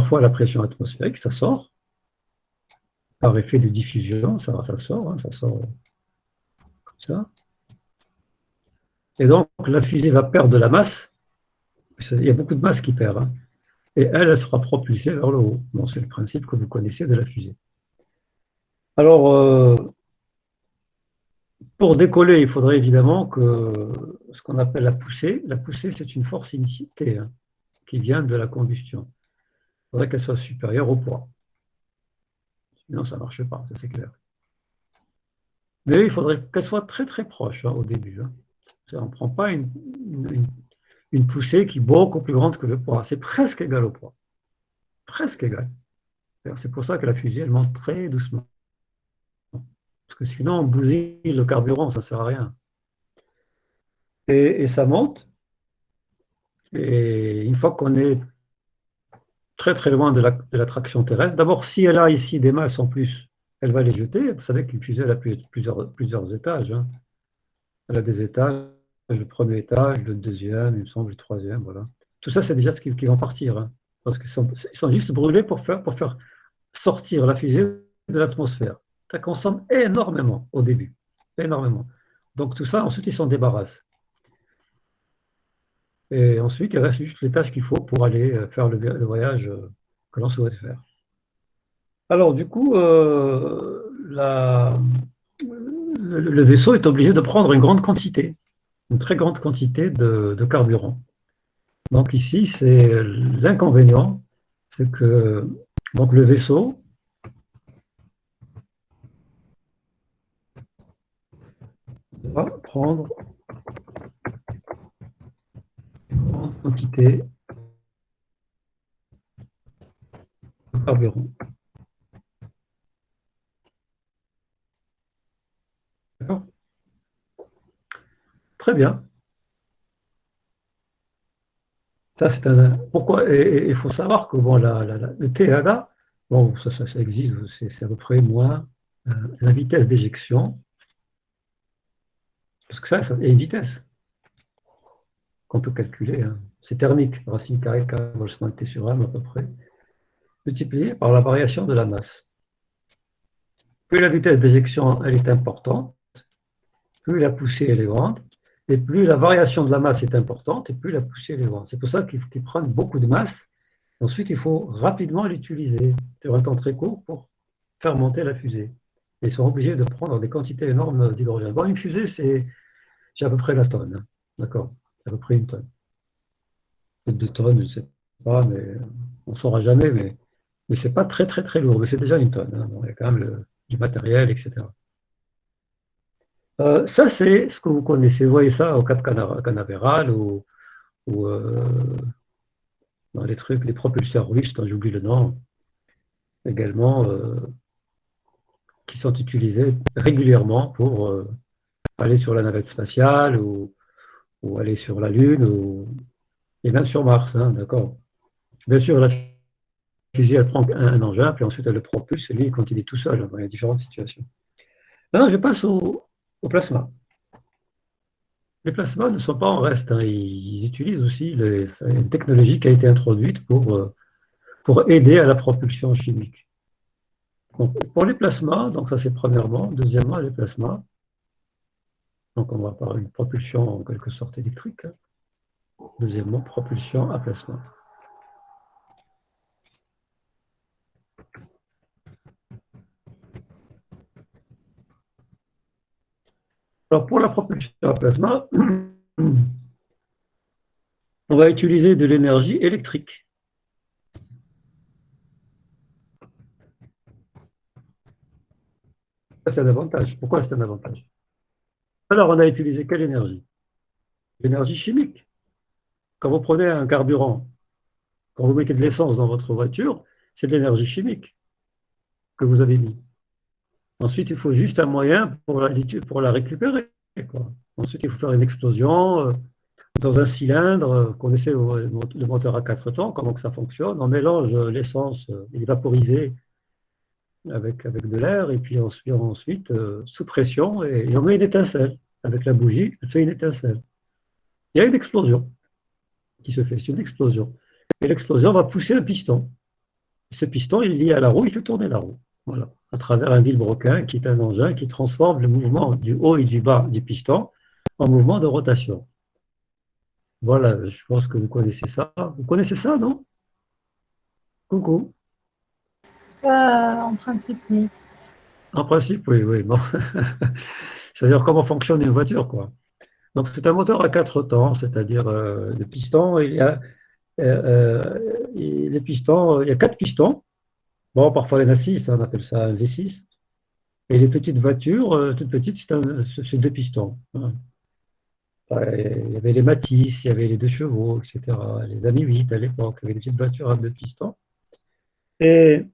fois la pression atmosphérique, ça sort par effet de diffusion, ça sort, hein, ça sort comme ça. Et donc la fusée va perdre de la masse, il y a beaucoup de masse qui perd, hein, et elle sera propulsée vers le haut. Bon, c'est le principe que vous connaissez de la fusée. Alors, pour décoller, il faudrait évidemment que ce qu'on appelle la poussée. La poussée, c'est une force initiée, hein, qui vient de la combustion. Il faudrait qu'elle soit supérieure au poids. Sinon, ça ne marche pas, ça c'est clair. Mais il faudrait qu'elle soit très très proche, hein, au début. Hein. On ne prend pas une poussée qui est beaucoup plus grande que le poids. C'est presque égal au poids. Presque égal. C'est pour ça que la fusée, elle monte très doucement. Parce que sinon, on bousille le carburant, ça ne sert à rien. Et ça monte. Et une fois qu'on est très très loin de l'attraction terrestre, d'abord, si elle a ici des masses en plus, elle va les jeter. Vous savez qu'une fusée, elle a plusieurs étages. Hein. Elle a des étages, le premier étage, le deuxième, il me semble, le troisième, voilà. Tout ça, c'est déjà ce qui vont partir. Hein, parce qu'ils sont juste brûlés pour faire sortir la fusée de l'atmosphère. Ça consomme énormément au début. Énormément. Donc tout ça, ensuite, ils s'en débarrassent. Et ensuite, il reste juste les tâches qu'il faut pour aller faire le voyage que l'on souhaite faire. Alors, du coup, le vaisseau est obligé de prendre une grande quantité, une très grande quantité de carburant. Donc ici, c'est l'inconvénient, c'est que donc le vaisseau va prendre une grande quantité de carburant. D'accord ? Très bien. Ça, c'est pourquoi, et il faut savoir que bon, le THA, bon, ça existe, c'est à peu près moins la vitesse d'éjection Parce que ça et une vitesse qu'on peut calculer. Hein. C'est thermique, racine carrée K Boltzmann T sur M à peu près, multiplié par la variation de la masse. Plus la vitesse d'éjection elle est importante, plus la poussée elle est grande, et plus la variation de la masse est importante, et plus la poussée elle est grande. C'est pour ça qu'il prend beaucoup de masse. Ensuite, il faut rapidement l'utiliser sur un temps très court pour faire monter la fusée. Et ils sont obligés de prendre des quantités énormes d'hydrogène. Bon, une fusée, c'est à peu près la tonne. Hein. D'accord? À peu près une tonne. Peut-être 2 tonnes, je ne sais pas, mais on ne saura jamais. Mais ce n'est pas très, très, très lourd. Mais c'est déjà une tonne. Hein. Bon, il y a quand même du matériel, etc. Ça, c'est ce que vous connaissez. Vous voyez ça au Cap Canaveral ou dans les trucs, les propulseurs russes, dont j'oublie le nom, également, qui sont utilisés régulièrement pour aller sur la navette spatiale ou aller sur la Lune et même sur Mars. Hein, d'accord. Bien sûr, la fusée, elle prend un engin, puis ensuite elle le propulse, et lui, il continue tout seul. Hein, il y a différentes situations. Maintenant, je passe au plasma. Les plasmas ne sont pas en reste. Hein, ils utilisent aussi une technologie qui a été introduite pour aider à la propulsion chimique. Donc, pour les plasmas, donc ça c'est premièrement. Deuxièmement, les plasmas. Donc on va parler de propulsion en quelque sorte électrique. Hein. Deuxièmement, propulsion à plasma. Alors pour la propulsion à plasma, on va utiliser de l'énergie électrique. Ça, c'est un avantage. Pourquoi c'est un avantage? Alors on a utilisé quelle énergie? L'énergie chimique. Quand vous prenez un carburant, quand vous mettez de l'essence dans votre voiture, c'est de l'énergie chimique que vous avez mis. Ensuite, il faut juste un moyen pour la récupérer. Quoi. Ensuite, il faut faire une explosion dans un cylindre, qu'on essaie le moteur à 4 temps, comment que ça fonctionne. On mélange l'essence, il est vaporisé avec de l'air, et puis ensuite sous pression, et on met une étincelle. Avec la bougie, elle fait une étincelle. Il y a une explosion qui se fait, c'est une explosion. Et l'explosion va pousser un piston. Ce piston, il est lié à la roue, il fait tourner la roue. Voilà, à travers un vilebrequin qui est un engin qui transforme le mouvement du haut et du bas du piston en mouvement de rotation. Voilà, je pense que vous connaissez ça. Vous connaissez ça, non? Coucou. En principe, oui. En principe, oui, oui. Bon. C'est-à-dire comment fonctionne une voiture, quoi. Donc, c'est un moteur à 4 temps, c'est-à-dire le piston, les pistons, il y a 4 pistons. Bon, parfois il y en a 6, on appelle ça un V6. Et les petites voitures, toutes petites, c'est 2 pistons. Hein. Il y avait les Matisse, il y avait les 2 chevaux, etc. Les Ami 8 à l'époque, il y avait des petites voitures à 2 pistons. Et,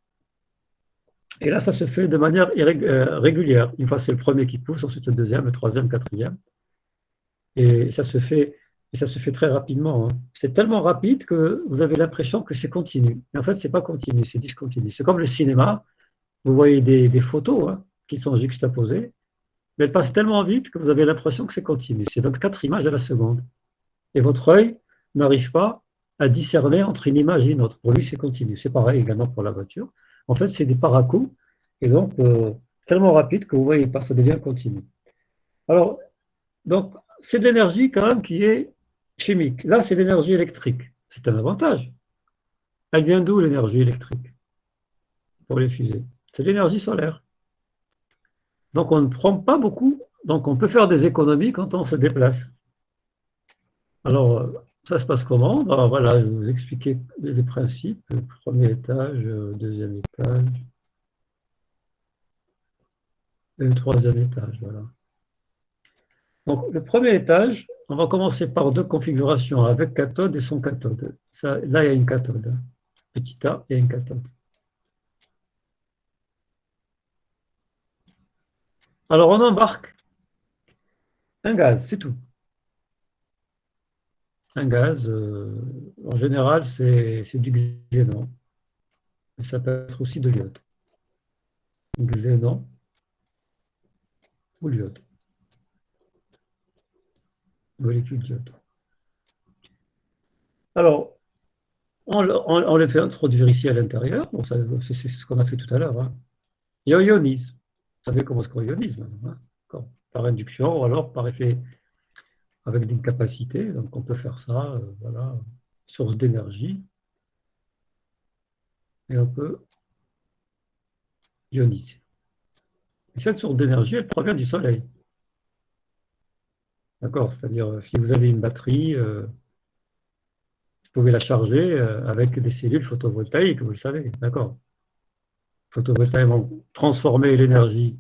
et là, ça se fait de manière régulière. Une fois, c'est le premier qui pousse, ensuite le deuxième, le troisième, quatrième. Et ça se fait très rapidement. Hein. C'est tellement rapide que vous avez l'impression que c'est continu. Mais en fait, ce n'est pas continu, c'est discontinu. C'est comme le cinéma. Vous voyez des photos hein, qui sont juxtaposées, mais elles passent tellement vite que vous avez l'impression que c'est continu. C'est 24 images à la seconde. Et votre œil n'arrive pas à discerner entre une image et une autre. Pour lui, c'est continu. C'est pareil également pour la voiture. En fait, c'est des paracoups, et donc tellement rapide que vous voyez pas, ça devient continu. Alors, donc, c'est de l'énergie quand même qui est chimique. Là, c'est de l'énergie électrique. C'est un avantage. Elle vient d'où l'énergie électrique pour les fusées? C'est l'énergie solaire. Donc, on ne prend pas beaucoup. Donc, on peut faire des économies quand on se déplace. Alors, ça se passe comment? Ben, voilà, je vais vous expliquer les principes. Le premier étage, deuxième étage et le troisième étage. Voilà. Donc, le premier étage, on va commencer par 2 configurations avec cathode et sans cathode. Ça, là, il y a une cathode. Petit a et une cathode. Alors, on embarque un gaz, c'est tout. Un gaz, en général, c'est du xénon. Mais ça peut être aussi de l'iode. Xénon ou l'iode. molécules d'iode. Alors, on les fait introduire ici à l'intérieur. Bon, c'est ce qu'on a fait tout à l'heure. Hein. Et on ionise. Vous savez comment est-ce qu'on ionise maintenant, hein? Par induction ou alors par effet avec des capacités. Donc on peut faire ça, voilà, source d'énergie. Et on peut ioniser. Et cette source d'énergie, elle provient du soleil. D'accord? C'est-à-dire, si vous avez une batterie, vous pouvez la charger avec des cellules photovoltaïques, vous le savez. D'accord? Les photovoltaïques vont transformer l'énergie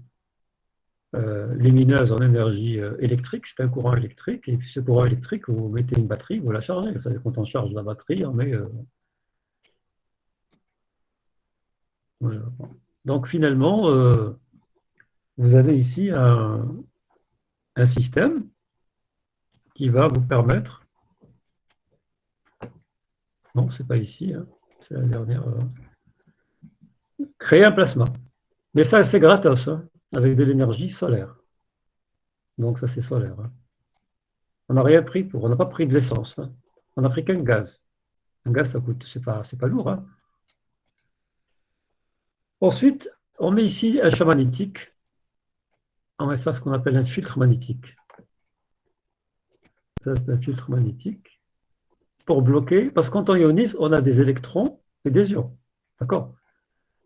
lumineuse en énergie électrique, c'est un courant électrique, et puis ce courant électrique, vous mettez une batterie, vous la chargez. Vous savez, quand on charge la batterie, on met... voilà. Donc finalement, vous avez ici un système qui va vous permettre... Non, c'est pas ici, hein, c'est la dernière... créer un plasma. Mais ça, c'est gratos, hein, avec de l'énergie solaire. Donc ça, c'est solaire. Hein. On n'a rien pris pour... On n'a pas pris de l'essence. Hein. On n'a pris qu'un gaz. Un gaz, ça coûte... C'est pas lourd, hein. Ensuite, on met ici un champ magnétique. On met ça ce qu'on appelle un filtre magnétique. Ça, c'est un filtre magnétique pour bloquer, parce que quand on ionise, on a des électrons et des ions. D'accord?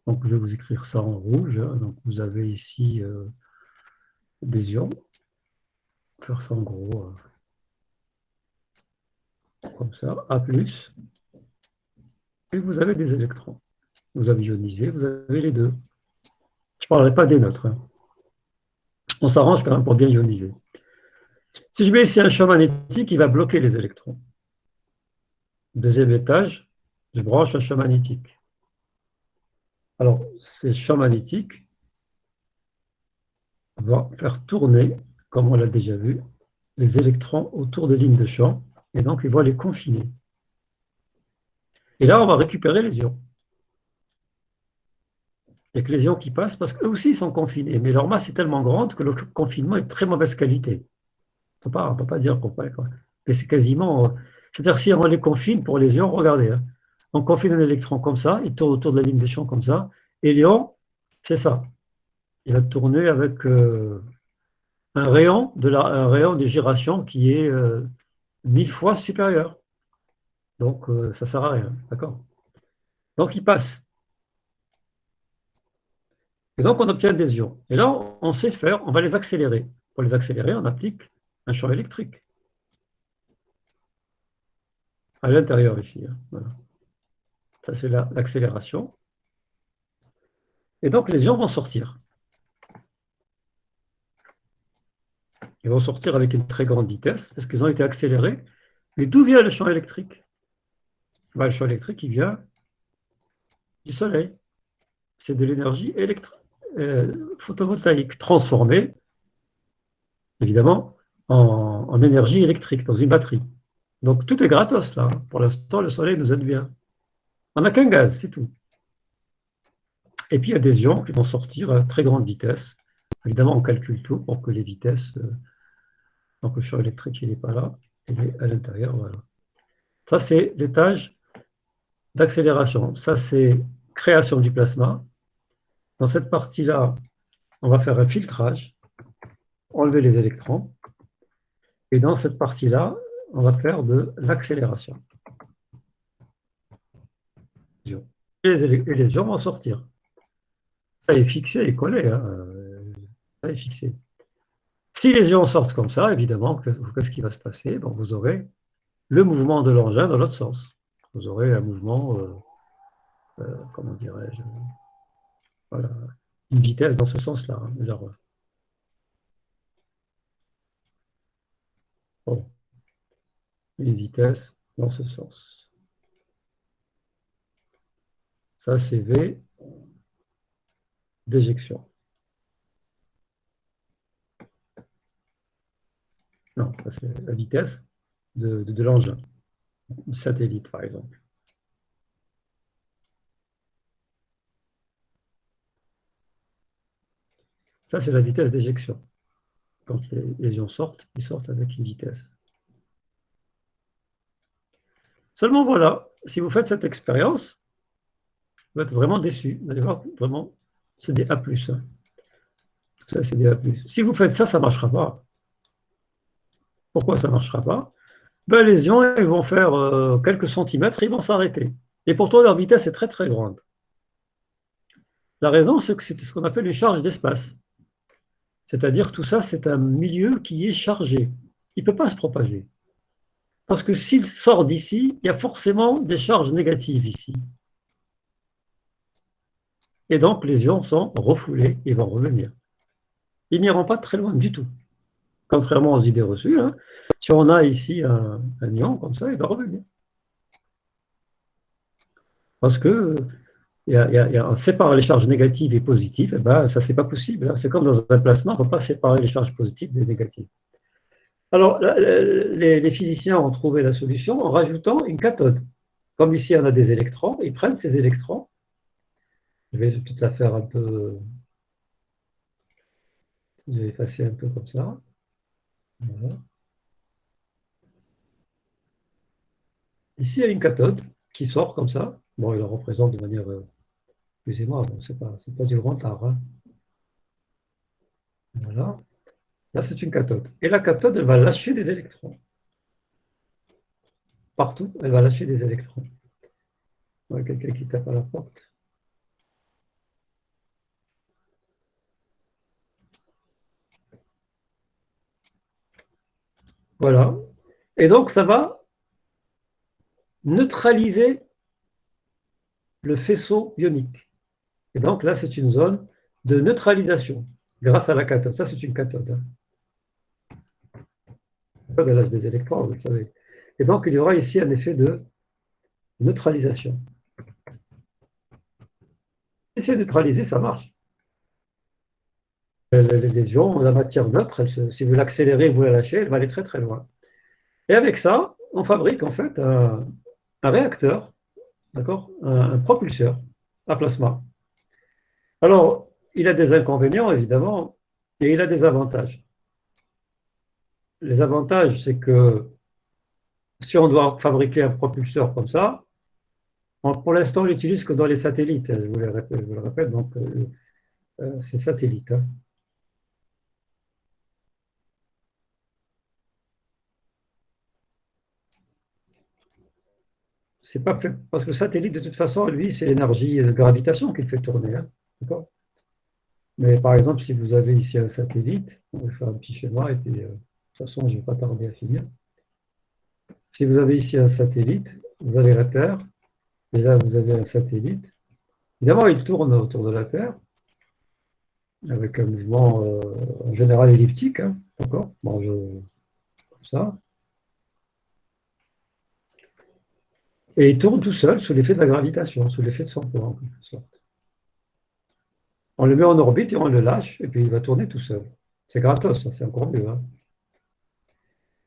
Donc, je vais vous écrire ça en rouge. Hein. Donc, vous avez ici des ions. Je vais faire ça en gros, comme ça, A+. Et vous avez des électrons. Vous avez ionisé, vous avez les deux. Je ne parlerai pas des neutres. Hein. On s'arrange quand même pour bien ioniser. Si je mets ici un champ magnétique, il va bloquer les électrons. Deuxième étage, je branche un champ magnétique. Alors, ces champs magnétiques vont faire tourner, comme on l'a déjà vu, les électrons autour des lignes de champ, et donc ils vont les confiner. Et là, on va récupérer les ions. Il n'y a que les ions qui passent, parce qu'eux aussi sont confinés, mais leur masse est tellement grande que le confinement est de très mauvaise qualité. On ne peut pas dire qu'on peut. Mais c'est quasiment... C'est-à-dire, si on les confine pour les ions, regardez, hein, on confine un électron comme ça, il tourne autour de la ligne de champ comme ça, et l'ion, c'est ça. Il va tourner avec un rayon de giration qui est 1000 fois supérieur. Donc, ça ne sert à rien. D'accord? Donc, il passe. Et donc, on obtient des ions. Et là, on sait faire, on va les accélérer. Pour les accélérer, on applique un champ électrique à l'intérieur ici. Hein. Voilà. Ça, c'est l'accélération. Et donc, les ions vont sortir. Ils vont sortir avec une très grande vitesse parce qu'ils ont été accélérés. Mais d'où vient le champ électrique? Le champ électrique, il vient du soleil. C'est de l'énergie photovoltaïque transformée, évidemment, en énergie électrique dans une batterie. Donc, tout est gratos, là. Pour l'instant, le soleil nous aide bien. On n'a qu'un gaz, c'est tout. Et puis, il y a des ions qui vont sortir à très grande vitesse. Évidemment, on calcule tout pour que les vitesses... donc, le champ électrique, il n'est pas là. Il est à l'intérieur, voilà. Ça, c'est l'étage d'accélération. Ça, c'est création du plasma. Dans cette partie-là, on va faire un filtrage, enlever les électrons. Et dans cette partie-là, on va faire de l'accélération. Et les ions vont sortir. Ça est fixé et collé. Hein. Ça est fixé. Si les ions sortent comme ça, évidemment, qu'est-ce qui va se passer? Bon, vous aurez le mouvement de l'engin dans l'autre sens. Vous aurez un mouvement, comment dirais-je, voilà, une vitesse dans ce sens-là. Hein, genre, bon, une vitesse dans ce sens. Ça, c'est V d'éjection. Non, ça, c'est la vitesse de l'engin, du satellite, par exemple. Ça, c'est la vitesse d'éjection. Quand les ions sortent, ils sortent avec une vitesse. Seulement voilà, si vous faites cette expérience, vous êtes vraiment déçu. Vous allez voir, vraiment, c'est des A+. Hein. Tout ça, c'est des A+. Si vous faites ça, ça ne marchera pas. Pourquoi ça ne marchera pas? Ben, les ions ils vont faire quelques centimètres et ils vont s'arrêter. Et pourtant, leur vitesse est très très grande. La raison, c'est que c'est ce qu'on appelle une charge d'espace. C'est-à-dire tout ça, c'est un milieu qui est chargé. Il ne peut pas se propager. Parce que s'il sort d'ici, il y a forcément des charges négatives ici. Et donc, les ions sont refoulés et vont revenir. Ils n'iront pas très loin du tout. Contrairement aux idées reçues, hein, si on a ici un ion comme ça, il va revenir. Parce que on sépare les charges négatives et positives, et ben, ça, c'est pas possible. Hein. C'est comme dans un plasma, on ne peut pas séparer les charges positives des négatives. Alors, les physiciens ont trouvé la solution en rajoutant une cathode. Comme ici, on a des électrons, ils prennent ces électrons. Je vais peut-être la faire un peu. Je vais effacer un peu comme ça. Voilà. Ici, il y a une cathode qui sort comme ça. Bon, il la représente de manière. Excusez-moi, bon, c'est pas du grand art. Hein. Voilà. Là, c'est une cathode. Et la cathode, elle va lâcher des électrons. Partout, elle va lâcher des électrons. Il y a quelqu'un qui tape à la porte. Voilà. Et donc, ça va neutraliser le faisceau ionique. Et donc, là, c'est une zone de neutralisation grâce à la cathode. Ça, c'est une cathode. Hein. La cathode, elle lâche des électrons, vous le savez. Et donc, il y aura ici un effet de neutralisation. Si c'est neutralisé, ça marche. Les ions, la matière neutre, si vous l'accélérez, vous la lâchez, elle va aller très très loin. Et avec ça, on fabrique en fait un réacteur, d'accord, un propulseur à plasma. Alors, il a des inconvénients, évidemment, et il a des avantages. Les avantages, c'est que si on doit fabriquer un propulseur comme ça, pour l'instant, on l'utilise que dans les satellites, je vous le répète, donc c'est satellite. Hein. C'est pas fait, parce que le satellite, de toute façon, lui, c'est l'énergie de gravitation qui le fait tourner. Hein. D'accord? Mais par exemple, si vous avez ici un satellite, on va faire un petit schéma, et puis de toute façon, je ne vais pas tarder à finir. Si vous avez ici un satellite, vous avez la Terre, et là, vous avez un satellite. Évidemment, il tourne autour de la Terre, avec un mouvement en général elliptique, hein, d'accord? Bon, comme ça. Et il tourne tout seul sous l'effet de la gravitation, sous l'effet de son poids, en quelque sorte. On le met en orbite et on le lâche, et puis il va tourner tout seul. C'est gratos, ça, c'est encore mieux. Hein.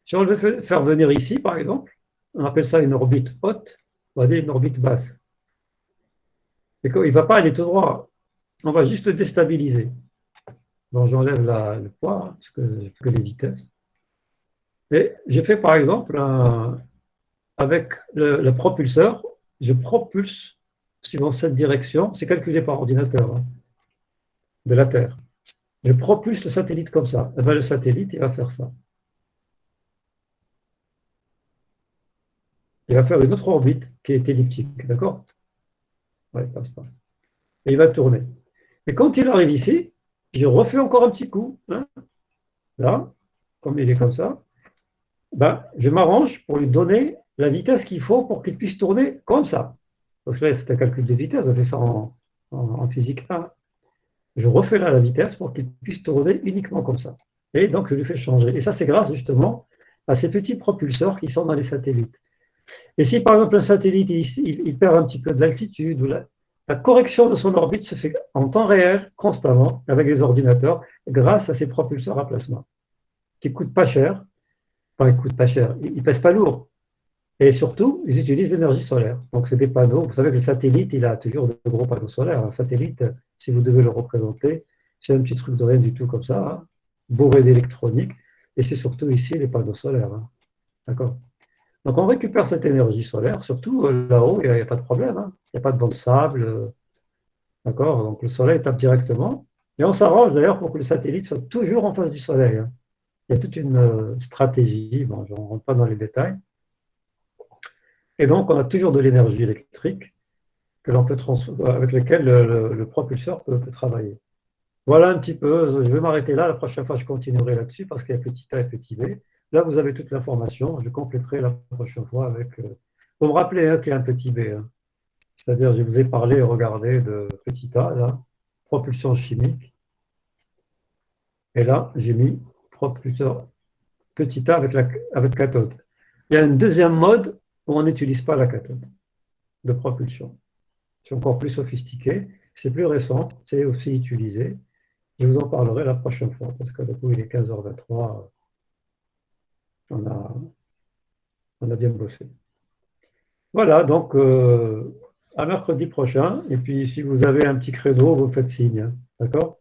Si on le veut faire venir ici, par exemple, on appelle ça une orbite haute, on va dire une orbite basse. Et il ne va pas aller tout droit, on va juste le déstabiliser. Donc j'enlève le poids, parce que les vitesses. Et j'ai fait par exemple, avec le propulseur, je propulse suivant cette direction, c'est calculé par ordinateur, hein, de la Terre. Je propulse le satellite comme ça. Et bien, le satellite, il va faire ça. Il va faire une autre orbite qui est elliptique, d'accord? Ouais, il passe pas. Et il va tourner. Et quand il arrive ici, je refais encore un petit coup. Hein, là, comme il est comme ça, ben, je m'arrange pour lui donner la vitesse qu'il faut pour qu'il puisse tourner comme ça. Parce que là, c'est un calcul de vitesse, on fait ça en physique 1. Je refais là la vitesse pour qu'il puisse tourner uniquement comme ça. Et donc, je lui fais changer. Et ça, c'est grâce justement à ces petits propulseurs qui sont dans les satellites. Et si par exemple un satellite il perd un petit peu de l'altitude, ou la correction de son orbite se fait en temps réel, constamment, avec des ordinateurs, grâce à ces propulseurs à plasma, qui ne coûtent pas cher. Enfin, ils ne coûtent pas cher, ils ne pèsent pas lourd. Et surtout, ils utilisent l'énergie solaire. Donc, c'est des panneaux. Vous savez que le satellite, il a toujours de gros panneaux solaires. Un satellite, si vous devez le représenter, c'est un petit truc de rien du tout comme ça, hein, bourré d'électronique. Et c'est surtout ici les panneaux solaires. Hein. D'accord? Donc on récupère cette énergie solaire, surtout là-haut, il n'y a pas de problème, hein. Il n'y a pas de banc de sable, d'accord? Donc le soleil tape directement. Et on s'arrange d'ailleurs pour que le satellite soit toujours en face du soleil, hein. Il y a toute une stratégie, bon, je ne rentre pas dans les détails. Et donc on a toujours de l'énergie électrique que l'on peut avec laquelle le propulseur peut travailler. Voilà un petit peu, je vais m'arrêter là, la prochaine fois je continuerai là-dessus parce qu'il y a petit a et petit b. Là vous avez toute l'information, je compléterai la prochaine fois avec... Vous me rappelez hein, qu'il y a un petit b, hein. C'est-à-dire je vous ai parlé, regardez, de petit a, là, propulsion chimique, et là j'ai mis propulseur petit a avec cathode. Il y a un deuxième mode où on n'utilise pas la cathode de propulsion. C'est encore plus sophistiqué, c'est plus récent, c'est aussi utilisé. Je vous en parlerai la prochaine fois, parce que du coup, il est 15h23, on a, on a bien bossé. Voilà, donc à mercredi prochain, et puis si vous avez un petit credo, vous me faites signe, hein, d'accord?